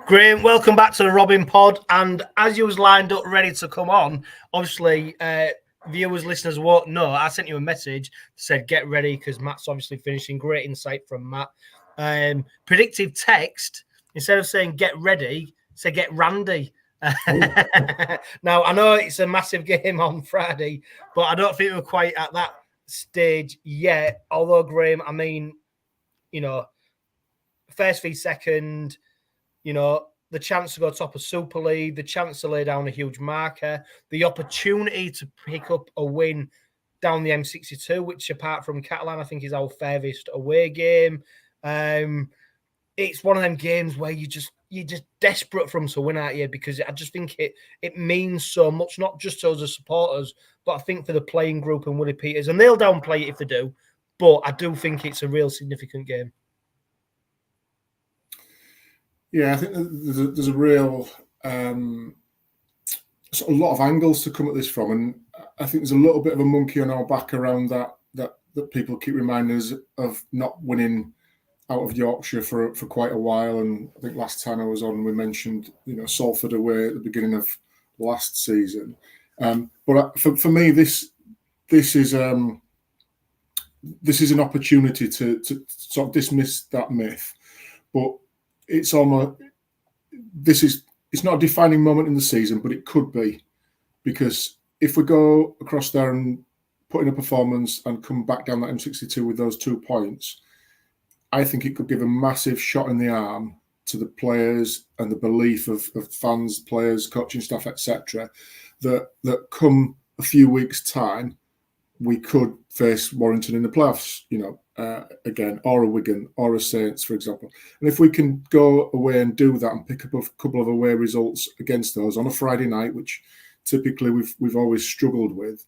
Graham, welcome back to the Robin Pod. And as you was lined up ready to come on, obviously viewers, listeners won't know, I sent you a message that said get ready, because Matt's obviously finishing. Great insight from Matt. Predictive text, instead of saying get ready, say get Randy. Now, I know it's a massive game on Friday, but I don't think we're quite at that stage yet. Although, Graham, I mean, you know, first v second, you know, the chance to go top of Super League, the chance to lay down a huge marker, the opportunity to pick up a win down the M62, which apart from Catalan, I think is our furthest away game. It's one of them games where you're just desperate for them to win, aren't you? Because I just think it means so much, not just to us as supporters, but I think for the playing group and Willie Peters. And they'll downplay it if they do, but I do think it's a real significant game. Yeah, I think there's a real a lot of angles to come at this from, and I think there's a little bit of a monkey on our back around that people keep reminding us of not winning out of Yorkshire for quite a while. And I think last time I was on, we mentioned, you know, Salford away at the beginning of last season. But for me, this is an opportunity to sort of dismiss that myth. But it's almost it's not a defining moment in the season, but it could be, because if we go across there and put in a performance and come back down that M62 with those 2 points, I think it could give a massive shot in the arm to the players and the belief of fans, players, coaching staff, etc., that come a few weeks' time, we could face Warrington in the playoffs, you know, again, or a Wigan or a Saints, for example. And if we can go away and do that and pick up a couple of away results against those on a Friday night, which typically we've always struggled with,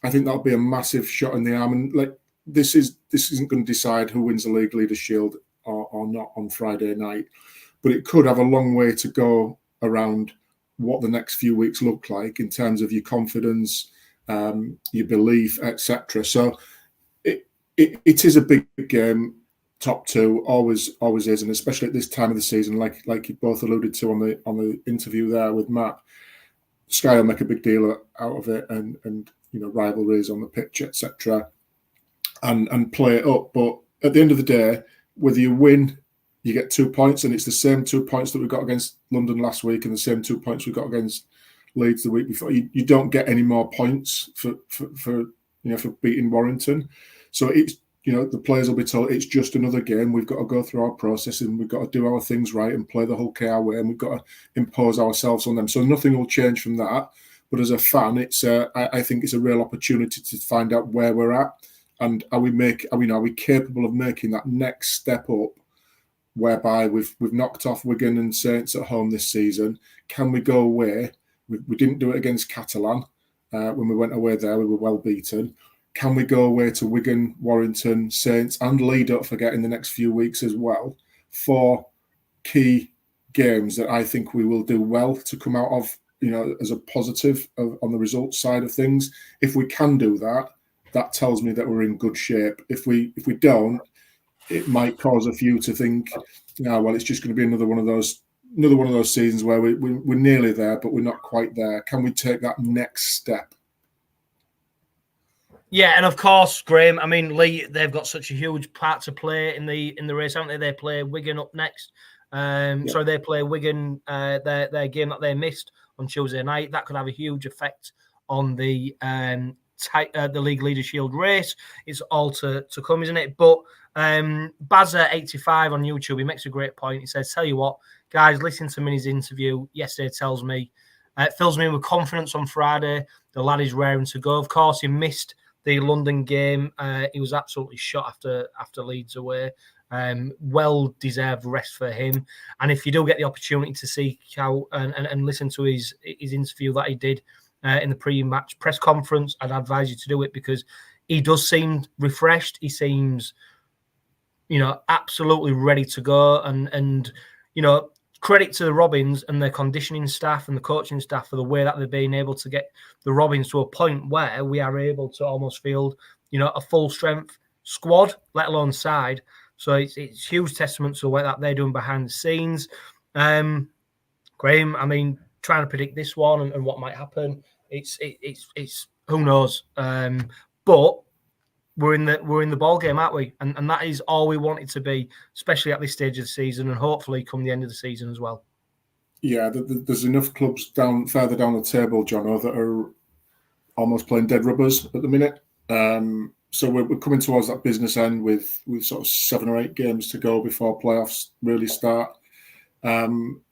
I think that'll be a massive shot in the arm. And like, this isn't going to decide who wins the League Leaders' Shield or not on Friday night, but it could have a long way to go around what the next few weeks look like in terms of your confidence, your belief, etc. So it is a big game. Top two always is, and especially at this time of the season, like you both alluded to on the interview there with Matt, Sky will make a big deal out of it, and you know, rivalries on the pitch, etc. And play it up. But at the end of the day, whether you win, you get 2 points, and it's the same 2 points that we got against London last week and the same 2 points we got against Leeds the week before. You don't get any more points for beating Warrington. So it's, you know, the players will be told it's just another game. We've got to go through our process and we've got to do our things right and play the whole our way, and we've got to impose ourselves on them. So nothing will change from that. But as a fan, I think it's a real opportunity to find out where we're at. And are we capable of making that next step up, whereby we've knocked off Wigan and Saints at home this season? Can we go away? We didn't do it against Catalan. When we went away there, we were well beaten. Can we go away to Wigan, Warrington, Saints, and Leeds, don't forget, in the next few weeks as well, for key games that I think we will do well to come out of, you know, as a positive on the results side of things? If we can do that, that tells me that we're in good shape. If we don't, it might cause a few to think, well, it's just going to be another one of those seasons where we're nearly there, but we're not quite there. Can we take that next step? Yeah, and of course, Graham, I mean, Lee, they've got such a huge part to play in the race, haven't they? They play Wigan up next. So they play Wigan, their game that they missed on Tuesday night. That could have a huge effect on the League Leaders' Shield race. It's all to come, isn't it? But Bazza85 on YouTube, he makes a great point. He says, tell you what, guys, listen to Minnie's interview yesterday tells me, it fills me with confidence on Friday. The lad is raring to go. Of course, he missed the London game. He was absolutely shot after Leeds away. Well-deserved rest for him. And if you do get the opportunity to seek out and listen to his interview that he did in the pre-match press conference, I'd advise you to do it, because he does seem refreshed. He seems, absolutely ready to go. And credit to the Robins and their conditioning staff and the coaching staff for the way that they've been able to get the Robins to a point where we are able to almost field, a full-strength squad, let alone side. So it's huge testament to the way that they're doing behind the scenes. Graham, I mean, trying to predict this one and what might happen, it's who knows. But we're in the ball game, aren't we? And that is all we want it to be, especially at this stage of the season, and hopefully come the end of the season as well. Yeah, there's enough clubs further down the table, Johno, that are almost playing dead rubbers at the minute. So we're coming towards that business end with sort of 7 or 8 games to go before playoffs really start.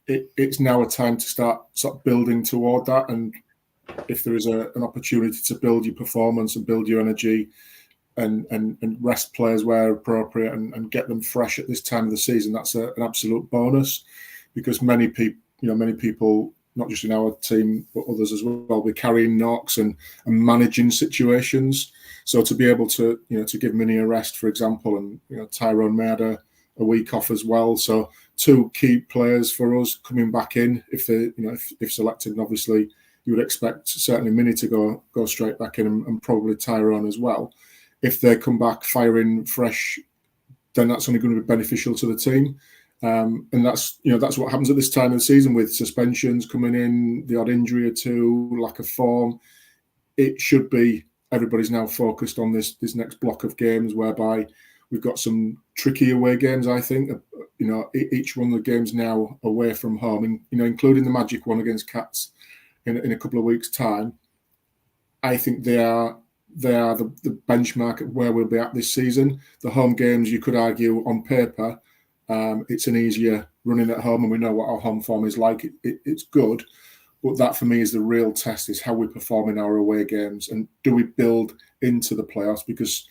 It's now a time to start sort of building toward that. And if there is an opportunity to build your performance and build your energy and rest players where appropriate and get them fresh at this time of the season, that's an absolute bonus, because many people, not just in our team, but others as well, we're carrying knocks and managing situations. So to be able to, to give Minnie a rest, for example, and, Tyrone may had a week off as well. So 2 key players for us coming back in, if they, if selected, and obviously you would expect certainly Minnie to go straight back in and probably Tyrone as well. If they come back firing fresh, then that's only going to be beneficial to the team. And that's what happens at this time of the season with suspensions coming in, the odd injury or 2, lack of form. It should be everybody's now focused on this next block of games, whereby we've got some tricky away games. I think each one of the games now away from home, and including the Magic one against Cats in a couple of weeks' time. I think they are the benchmark of where we'll be at this season. The home games, you could argue on paper, it's an easier running at home, and we know what our home form is like. It's good, but that for me is the real test, is how we perform in our away games, and do we build into the playoffs? Because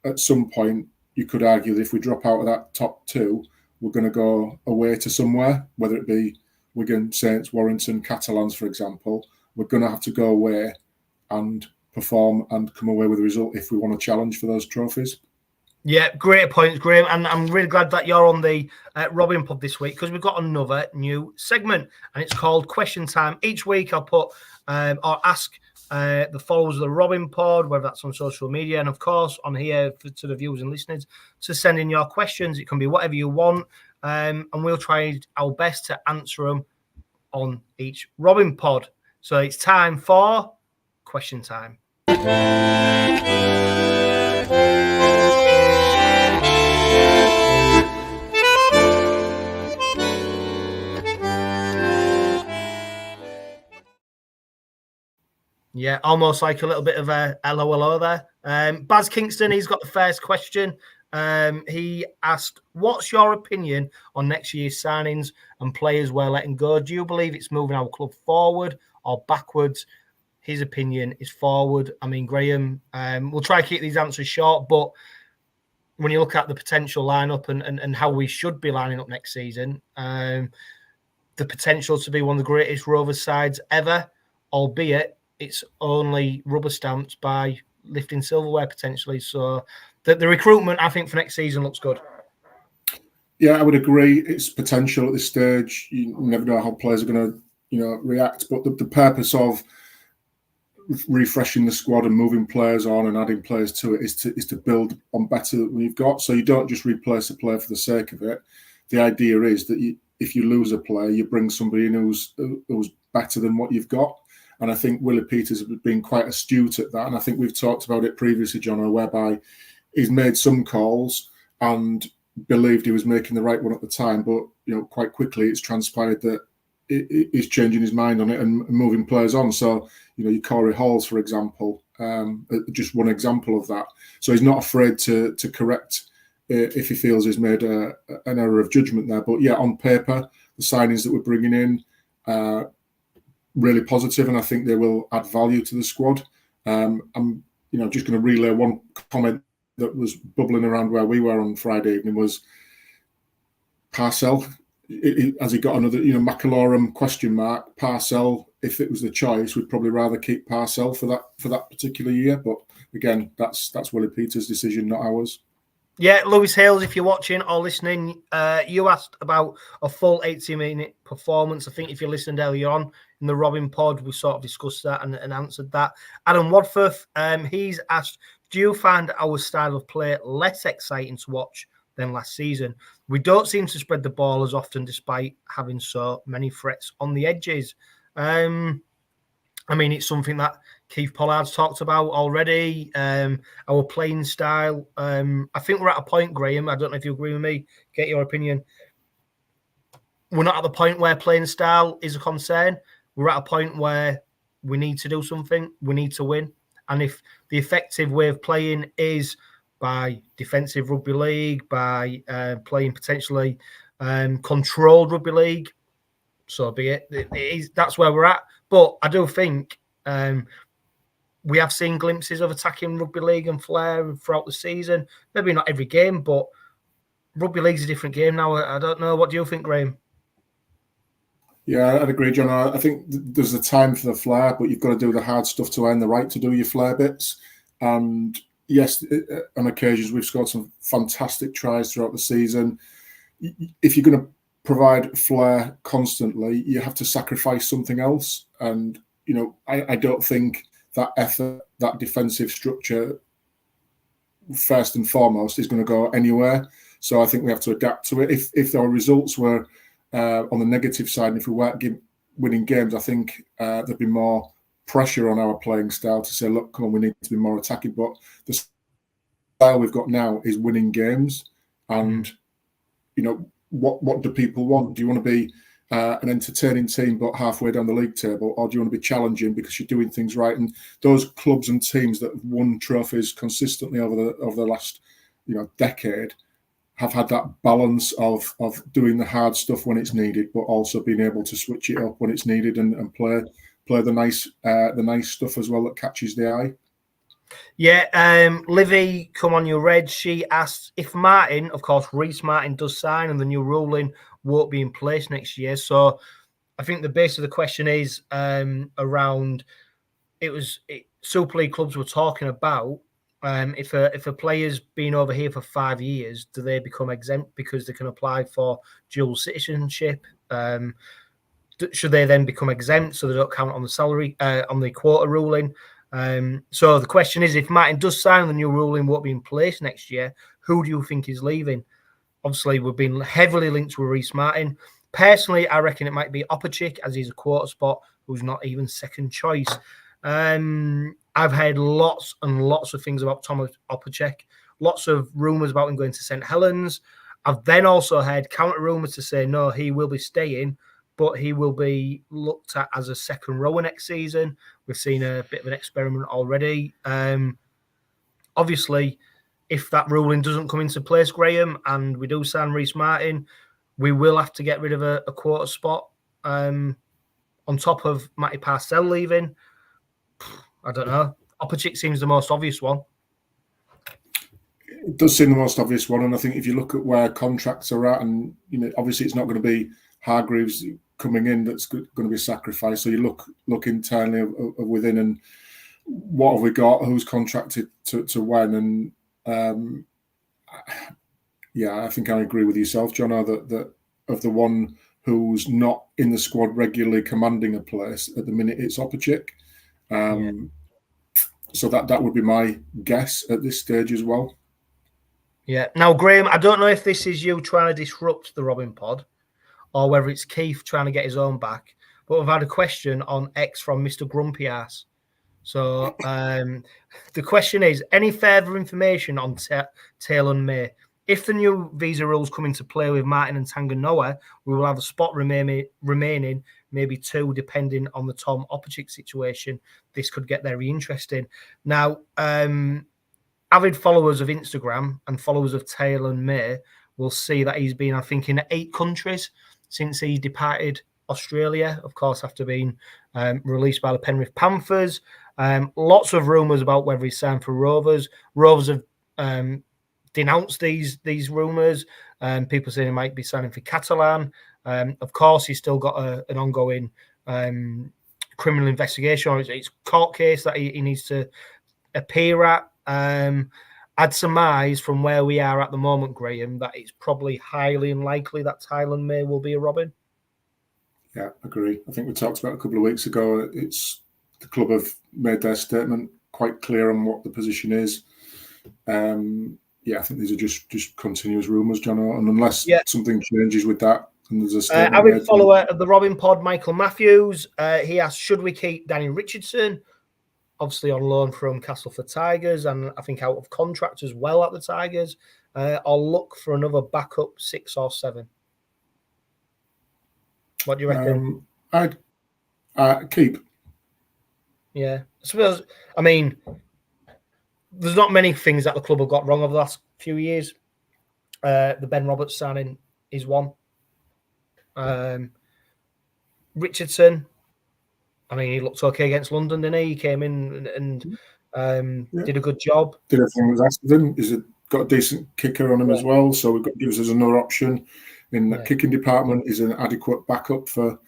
at some point you could argue that if we drop out of that top 2, we're going to go away to somewhere, whether it be Wigan, Saints, Warrington, Catalans, for example. We're going to have to go away and perform and come away with a result if we want to challenge for those trophies. Yeah, great points, Graham. And I'm really glad that you're on the Robin Pod this week, because we've got another new segment, and it's called Question Time. Each week I'll put or ask the followers of the Robin Pod, whether that's on social media, and of course on here to the viewers and listeners, to send in your questions. It can be whatever you want, and we'll try our best to answer them on each Robin Pod. So it's time for Question Time. Yeah, almost like a little bit of a hello there. Baz Kingston, he's got the first question. He asked, what's your opinion on next year's signings and players we're letting go? Do you believe it's moving our club forward or backwards? His opinion is forward. I mean, Graham, we'll try to keep these answers short, but when you look at the potential lineup and how we should be lining up next season, the potential to be one of the greatest Rovers sides ever, albeit it's only rubber stamped by lifting silverware potentially. So the recruitment, I think, for next season looks good. Yeah, I would agree. It's potential at this stage. You never know how players are going to, react. But the purpose of refreshing the squad and moving players on and adding players to it is to build on better than you've got. So you don't just replace a player for the sake of it. The idea is that if you lose a player, you bring somebody in who's better than what you've got. And I think 𝗲𝗏𝗏𝗏's has been quite astute at that. And I think we've talked about it previously, Johno, whereby he's made some calls and believed he was making the right one at the time. But, quite quickly it's transpired that he's changing his mind on it and moving players on. So, your 𝗀𝗽𝗲𝗄𝗏, for example, just one example of that. So he's not afraid to correct if he feels he's made an error of judgment there. But yeah, on paper, the signings that we're bringing in, really positive, and I think they will add value to the squad. I'm just going to relay one comment that was bubbling around where we were on Friday evening. Was Parcell, has he got another, 𝗦𝗢𝗎𝗄𝗏 question mark? Parcell, if it was the choice, we'd probably rather keep Parcell for that particular year. But again, that's Willie Peters' decision, not ours. Yeah, Lewis Hales, if you're watching or listening, you asked about a full 80-minute performance. I think if you listened earlier on in the Robin pod, we sort of discussed that and answered that. Adam Wadforth, he's asked, do you find our style of play less exciting to watch than last season? We don't seem to spread the ball as often despite having so many threats on the edges. I mean, it's something that Keith Pollard's talked about already. Our playing style. I think we're at a point, Graham, I don't know if you agree with me, get your opinion. We're not at the point where playing style is a concern. We're at a point where we need to do something. We need to win. And if the effective way of playing is by defensive rugby league, by playing potentially controlled rugby league, so be it. That's where we're at. But I do think we have seen glimpses of attacking rugby league and flair throughout the season. Maybe not every game, but rugby league's a different game now. I don't know. What do you think, Graham? Yeah, I'd agree, John. I think there's a time for the flair, but you've got to do the hard stuff to earn the right to do your flair bits. And yes, on occasions we've scored some fantastic tries throughout the season. If you're going to provide flair constantly, you have to sacrifice something else. And, I don't think that effort, that defensive structure, first and foremost, is going to go anywhere. So I think we have to adapt to it. If our results were on the negative side, and if we weren't winning games, I think there'd be more pressure on our playing style to say, look, come on, we need to be more attacking. But the style we've got now is winning games. And, what do people want? Do you want to be an entertaining team but halfway down the league table, or do you want to be challenging because you're doing things right? And those clubs and teams that have won trophies consistently over the last decade have had that balance of doing the hard stuff when it's needed, but also being able to switch it up when it's needed and play the nice stuff as well that catches the eye. Yeah, Livy, come on, you red. She asked if Martin, of course, Rhys Martin does sign and the new ruling won't be in place next year. So I think the base of the question is around Super League clubs were talking about if a player's been over here for 5 years, do they become exempt because they can apply for dual citizenship? Should they then become exempt so they don't count on the salary, on the quota ruling? So the question is, if Martin does sign, the new ruling won't be in place next year, who do you think is leaving? Obviously, we've been heavily linked with Rhys Martin. Personally, I reckon it might be 𝗀𝗏𝗁, as he's a quota spot who's not even second choice. I've heard lots and lots of things about Tom 𝗀𝗏𝗁, lots of rumours about him going to St Helens. I've then also heard counter rumours to say, no, he will be staying, but he will be looked at as a second rower next season. We've seen a bit of an experiment already. Obviously, if that ruling doesn't come into place, Graham, and we do sign Rhys Martin, we will have to get rid of a quota spot on top of Matty Parcell leaving. I don't know. 𝗀𝗏𝗁 seems the most obvious one. It does seem the most obvious one, and I think if you look at where contracts are at, and obviously it's not going to be Hargreaves coming in that's going to be sacrificed. So you look internally of within, and what have we got? Who's contracted to when? And I think I agree with yourself, Johno, that of the one who's not in the squad regularly commanding a place at the minute, it's 𝗀𝗏𝗁. So that would be my guess at this stage as well. Yeah. Now, Graham, I don't know if this is you trying to disrupt the Robin pod or whether it's Keith trying to get his own back, but we've had a question on X from Mr. Grumpy Ass. So the question is, any further information on Taylor and May? If the new visa rules come into play with Martin and Tanganoa, we will have a spot remaining, maybe two, depending on the Tom 𝗀𝗏𝗁 situation. This could get very interesting. Now, avid followers of Instagram and followers of Taylor and May will see that he's been, I think, in 8 countries since he departed Australia, of course, after being released by the Penrith Panthers. Lots of rumours about whether he's signed for Rovers. Rovers have denounced these rumours. People saying he might be signing for Catalan. Of course, he's still got an ongoing criminal investigation. It's court case that he needs to appear at. I'd surmise from where we are at the moment, Graham, that it's probably highly unlikely that Tyrone May will be a Robin. Yeah, agree. I think we talked about a couple of weeks ago. It's the club have made their statement quite clear on what the position is. Yeah, I think these are just continuous rumours, Johno, and unless something changes with that, and there's a statement. Avid follower of the Robin Pod, Michael Matthews, he asked, should we keep Danny Richardson? Obviously on loan from Castleford Tigers, and I think out of contract as well at the Tigers, or look for another backup 6 or 7. What do you reckon? I'd keep. Yeah, I suppose. I mean, there's not many things that the club have got wrong over the last few years. The Ben Roberts signing is one. Richardson, I mean, he looked okay against London, didn't he? He came in and did a good job. Did everything that was asked of him. He's got a decent kicker on him as well, so it gives us another option in the kicking department. Is an adequate backup for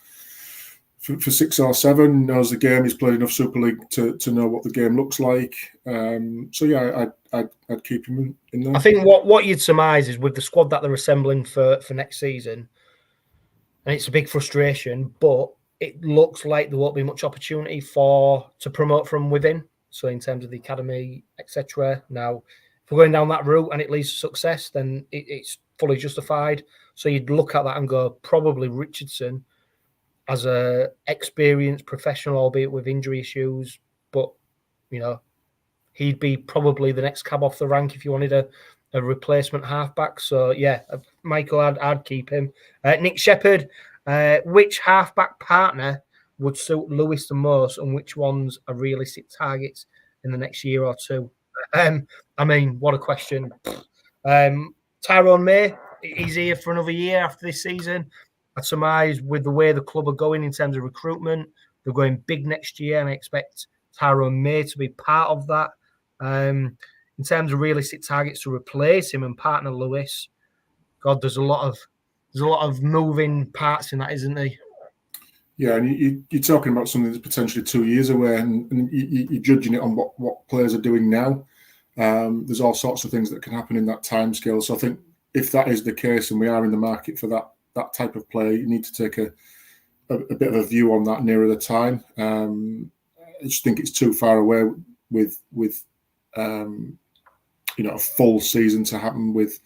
6 or 7. Knows the game. He's played enough Super League to know what the game looks like. So yeah, I'd keep him in there. I think what you'd surmise is with the squad that they're assembling for next season, and it's a big frustration, but it looks like there won't be much opportunity to promote from within. So in terms of the academy, etc. Now, if we're going down that route and it leads to success, then it's fully justified. So you'd look at that and go, probably Richardson as a experienced professional, albeit with injury issues, but he'd be probably the next cab off the rank if you wanted a replacement halfback. So yeah, Michael, I'd keep him. Nick Shepherd. Which halfback partner would suit Lewis the most, and which ones are realistic targets in the next year or two? I mean, what a question. Tyrone May, he's here for another year after this season. I surmise with the way the club are going in terms of recruitment, they're going big next year, and I expect Tyrone May to be part of that. In terms of realistic targets to replace him and partner Lewis, God, there's a lot of moving parts in that, isn't there? Yeah, and you're talking about something that's potentially 2 years away, and you're judging it on what players are doing now. There's all sorts of things that can happen in that time scale. So I think if that is the case and we are in the market for that type of player, you need to take a bit of a view on that nearer the time. I just think it's too far away with a full season to happen with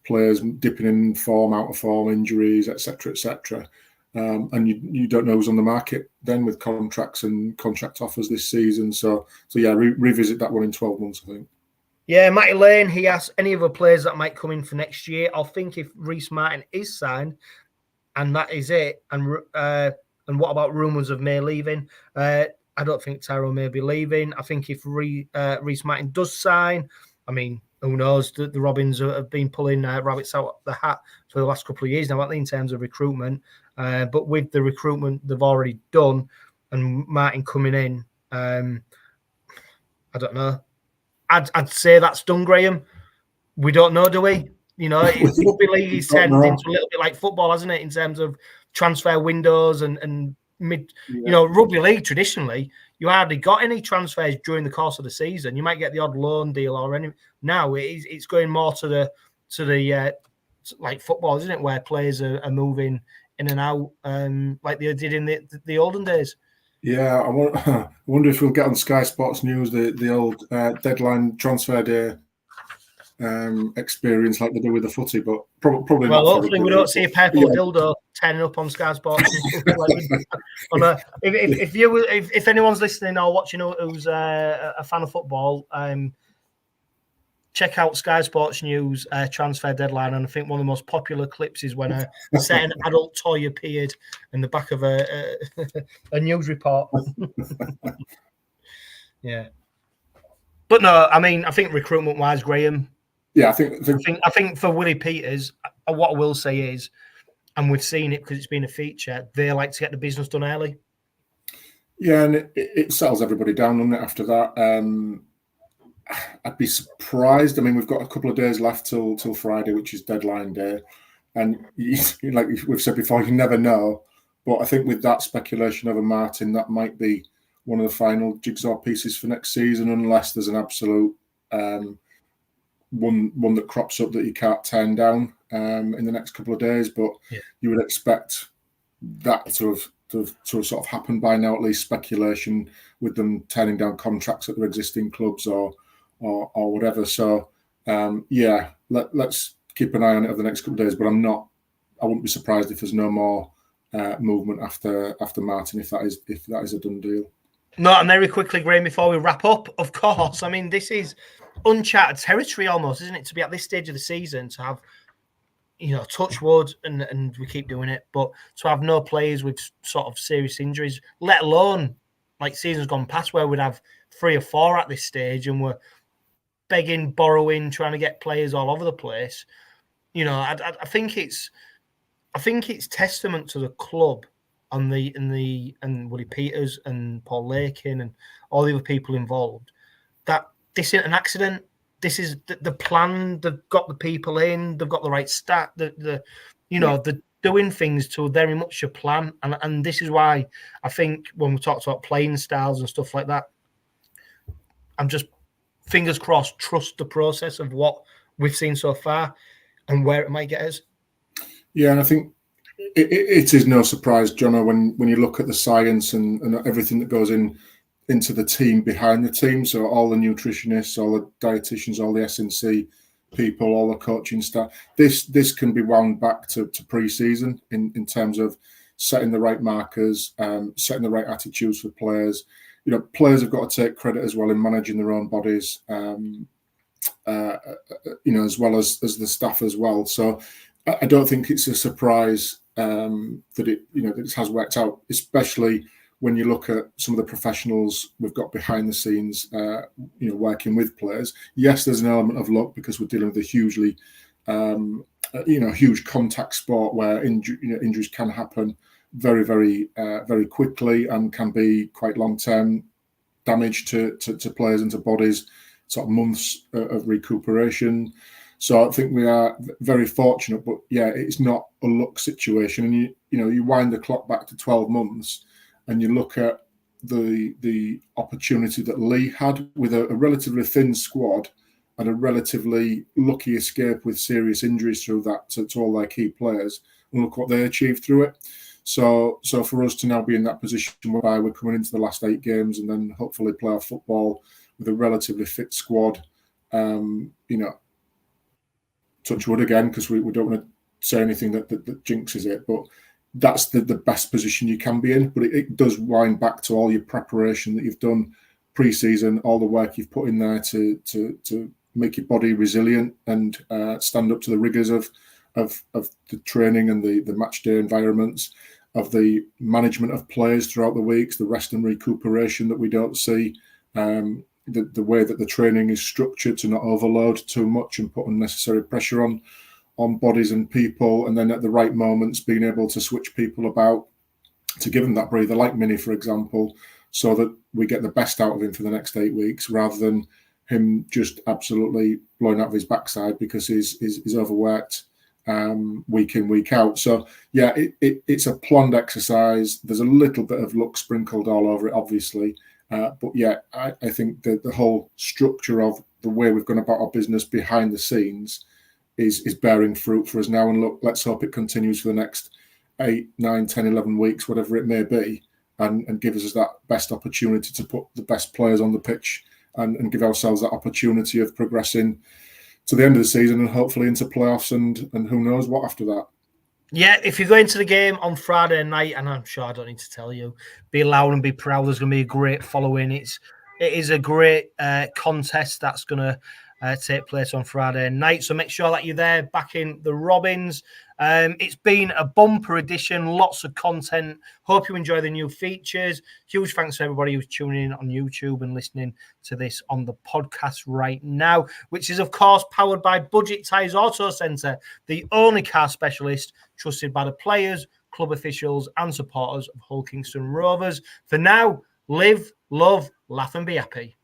players dipping in form, out of form, injuries, etc., etc. And you don't know who's on the market then with contracts and contract offers this season. So yeah, revisit that one in 12 months, I think. Yeah, Matty Lane, he asked any other players that might come in for next year. I think if Rhys Martin is signed, and that is it, and what about rumours of May leaving? I don't think Tyrone may be leaving. I think if Rhys Martin does sign, I mean, who knows? The Robins have been pulling rabbits out of the hat for the last couple of years now, I think, in terms of recruitment. But with the recruitment they've already done and Martin coming in, I don't know. I'd say that's done, Graham. We don't know, do we? Rugby league is turned into a little bit like football, hasn't it? In terms of transfer windows and mid. Yeah. Rugby league traditionally, you hardly got any transfers during the course of the season. You might get the odd loan deal or any. Now it's going more to the like football, isn't it? Where players are moving in and out, like they did in the olden days. Yeah, I wonder if we'll get on Sky Sports News the old deadline transfer day experience like they do with the footy, but probably not. Well, hopefully we don't see a purple dildo turning up on Sky Sports. If anyone's listening or watching who's a fan of football, check out Sky Sports News transfer deadline, and I think one of the most popular clips is when a certain adult toy appeared in the back of a news report. Yeah, but no, I mean, I think recruitment-wise, Graham. Yeah, I think for Willie Peters, what I will say is, and we've seen it because it's been a feature, they like to get the business done early. Yeah, and it settles everybody down, doesn't it? After that. I'd be surprised. I mean, we've got a couple of days left till Friday, which is deadline day, and like we've said before, you never know. But I think with that speculation over Martin, that might be one of the final jigsaw pieces for next season, unless there's an absolute one that crops up that you can't turn down in the next couple of days. But you would expect that to have sort of happened by now, at least speculation with them turning down contracts at their existing clubs or whatever. So let's keep an eye on it over the next couple of days. But I wouldn't be surprised if there's no more movement after Martin, if that is a done deal. No, and very quickly, Graham, before we wrap up, of course, I mean, this is uncharted territory almost, isn't it? To be at this stage of the season, to have, touch wood, and we keep doing it, but to have no players with sort of serious injuries, let alone like seasons gone past where we'd have 3 or 4 at this stage and we're begging, borrowing, trying to get players all over the place. I think it's testament to the club and 𝗬𝗂𝗍𝗲𝗏 and Paul Lakin and all the other people involved that this isn't an accident. This is the plan. They've got the people in. They've got the right stat. They're doing things to very much a plan. And this is why I think when we talked about playing styles and stuff like that, I'm just fingers crossed, trust the process of what we've seen so far and where it might get us. Yeah, and I think it is no surprise, Johno, when you look at the science and everything that goes into the team behind the team. So all the nutritionists, all the dietitians, all the S&C people, all the coaching staff. This can be wound back to pre-season in terms of setting the right markers, setting the right attitudes for players. Players have got to take credit as well in managing their own bodies, as well as the staff as well. So I don't think it's a surprise that it has worked out, especially when you look at some of the professionals we've got behind the scenes, working with players. Yes, there's an element of luck because we're dealing with a hugely, huge contact sport where injuries can happen very, very, very quickly and can be quite long-term damage to players and to bodies, sort of months of recuperation. So I think we are very fortunate, but yeah, it's not a luck situation. And you wind the clock back to 12 months, and you look at the opportunity that Lee had with a relatively thin squad and a relatively lucky escape with serious injuries through that to all their key players, and look what they achieved through it. So for us to now be in that position whereby we're coming into the last 8 games and then hopefully play our football with a relatively fit squad, touch wood again, because we don't want to say anything that jinxes it, but that's the best position you can be in. But it does wind back to all your preparation that you've done pre-season, all the work you've put in there to make your body resilient and stand up to the rigours of the training and the match day environments, of the management of players throughout the weeks, the rest and recuperation that we don't see, the way that the training is structured to not overload too much and put unnecessary pressure on bodies and people, and then at the right moments being able to switch people about to give them that breather, like Mini, for example, so that we get the best out of him for the next 8 weeks, rather than him just absolutely blowing out of his backside because he's overworked week in, week out. So yeah, it's a planned exercise. There's a little bit of luck sprinkled all over it, obviously. But yeah, I think that the whole structure of the way we've gone about our business behind the scenes is bearing fruit for us now. And look, let's hope it continues for the next 8, 9, 10, 11 weeks, whatever it may be, and give us that best opportunity to put the best players on the pitch and give ourselves that opportunity of progressing to the end of the season and hopefully into playoffs and who knows what after that. Yeah, if you go into the game on Friday night, and I'm sure I don't need to tell you, be loud and be proud. There's going to be a great following. It is a great contest that's going to take place on Friday night. So make sure that you're there backing the Robins. It's been a bumper edition, lots of content. Hope you enjoy the new features. Huge thanks to everybody who's tuning in on YouTube and listening to this on the podcast right now, which is, of course, powered by Budget Tyres Auto Centre, the only car specialist trusted by the players, club officials and supporters of Hull Kingston Rovers. For now, live, love, laugh and be happy.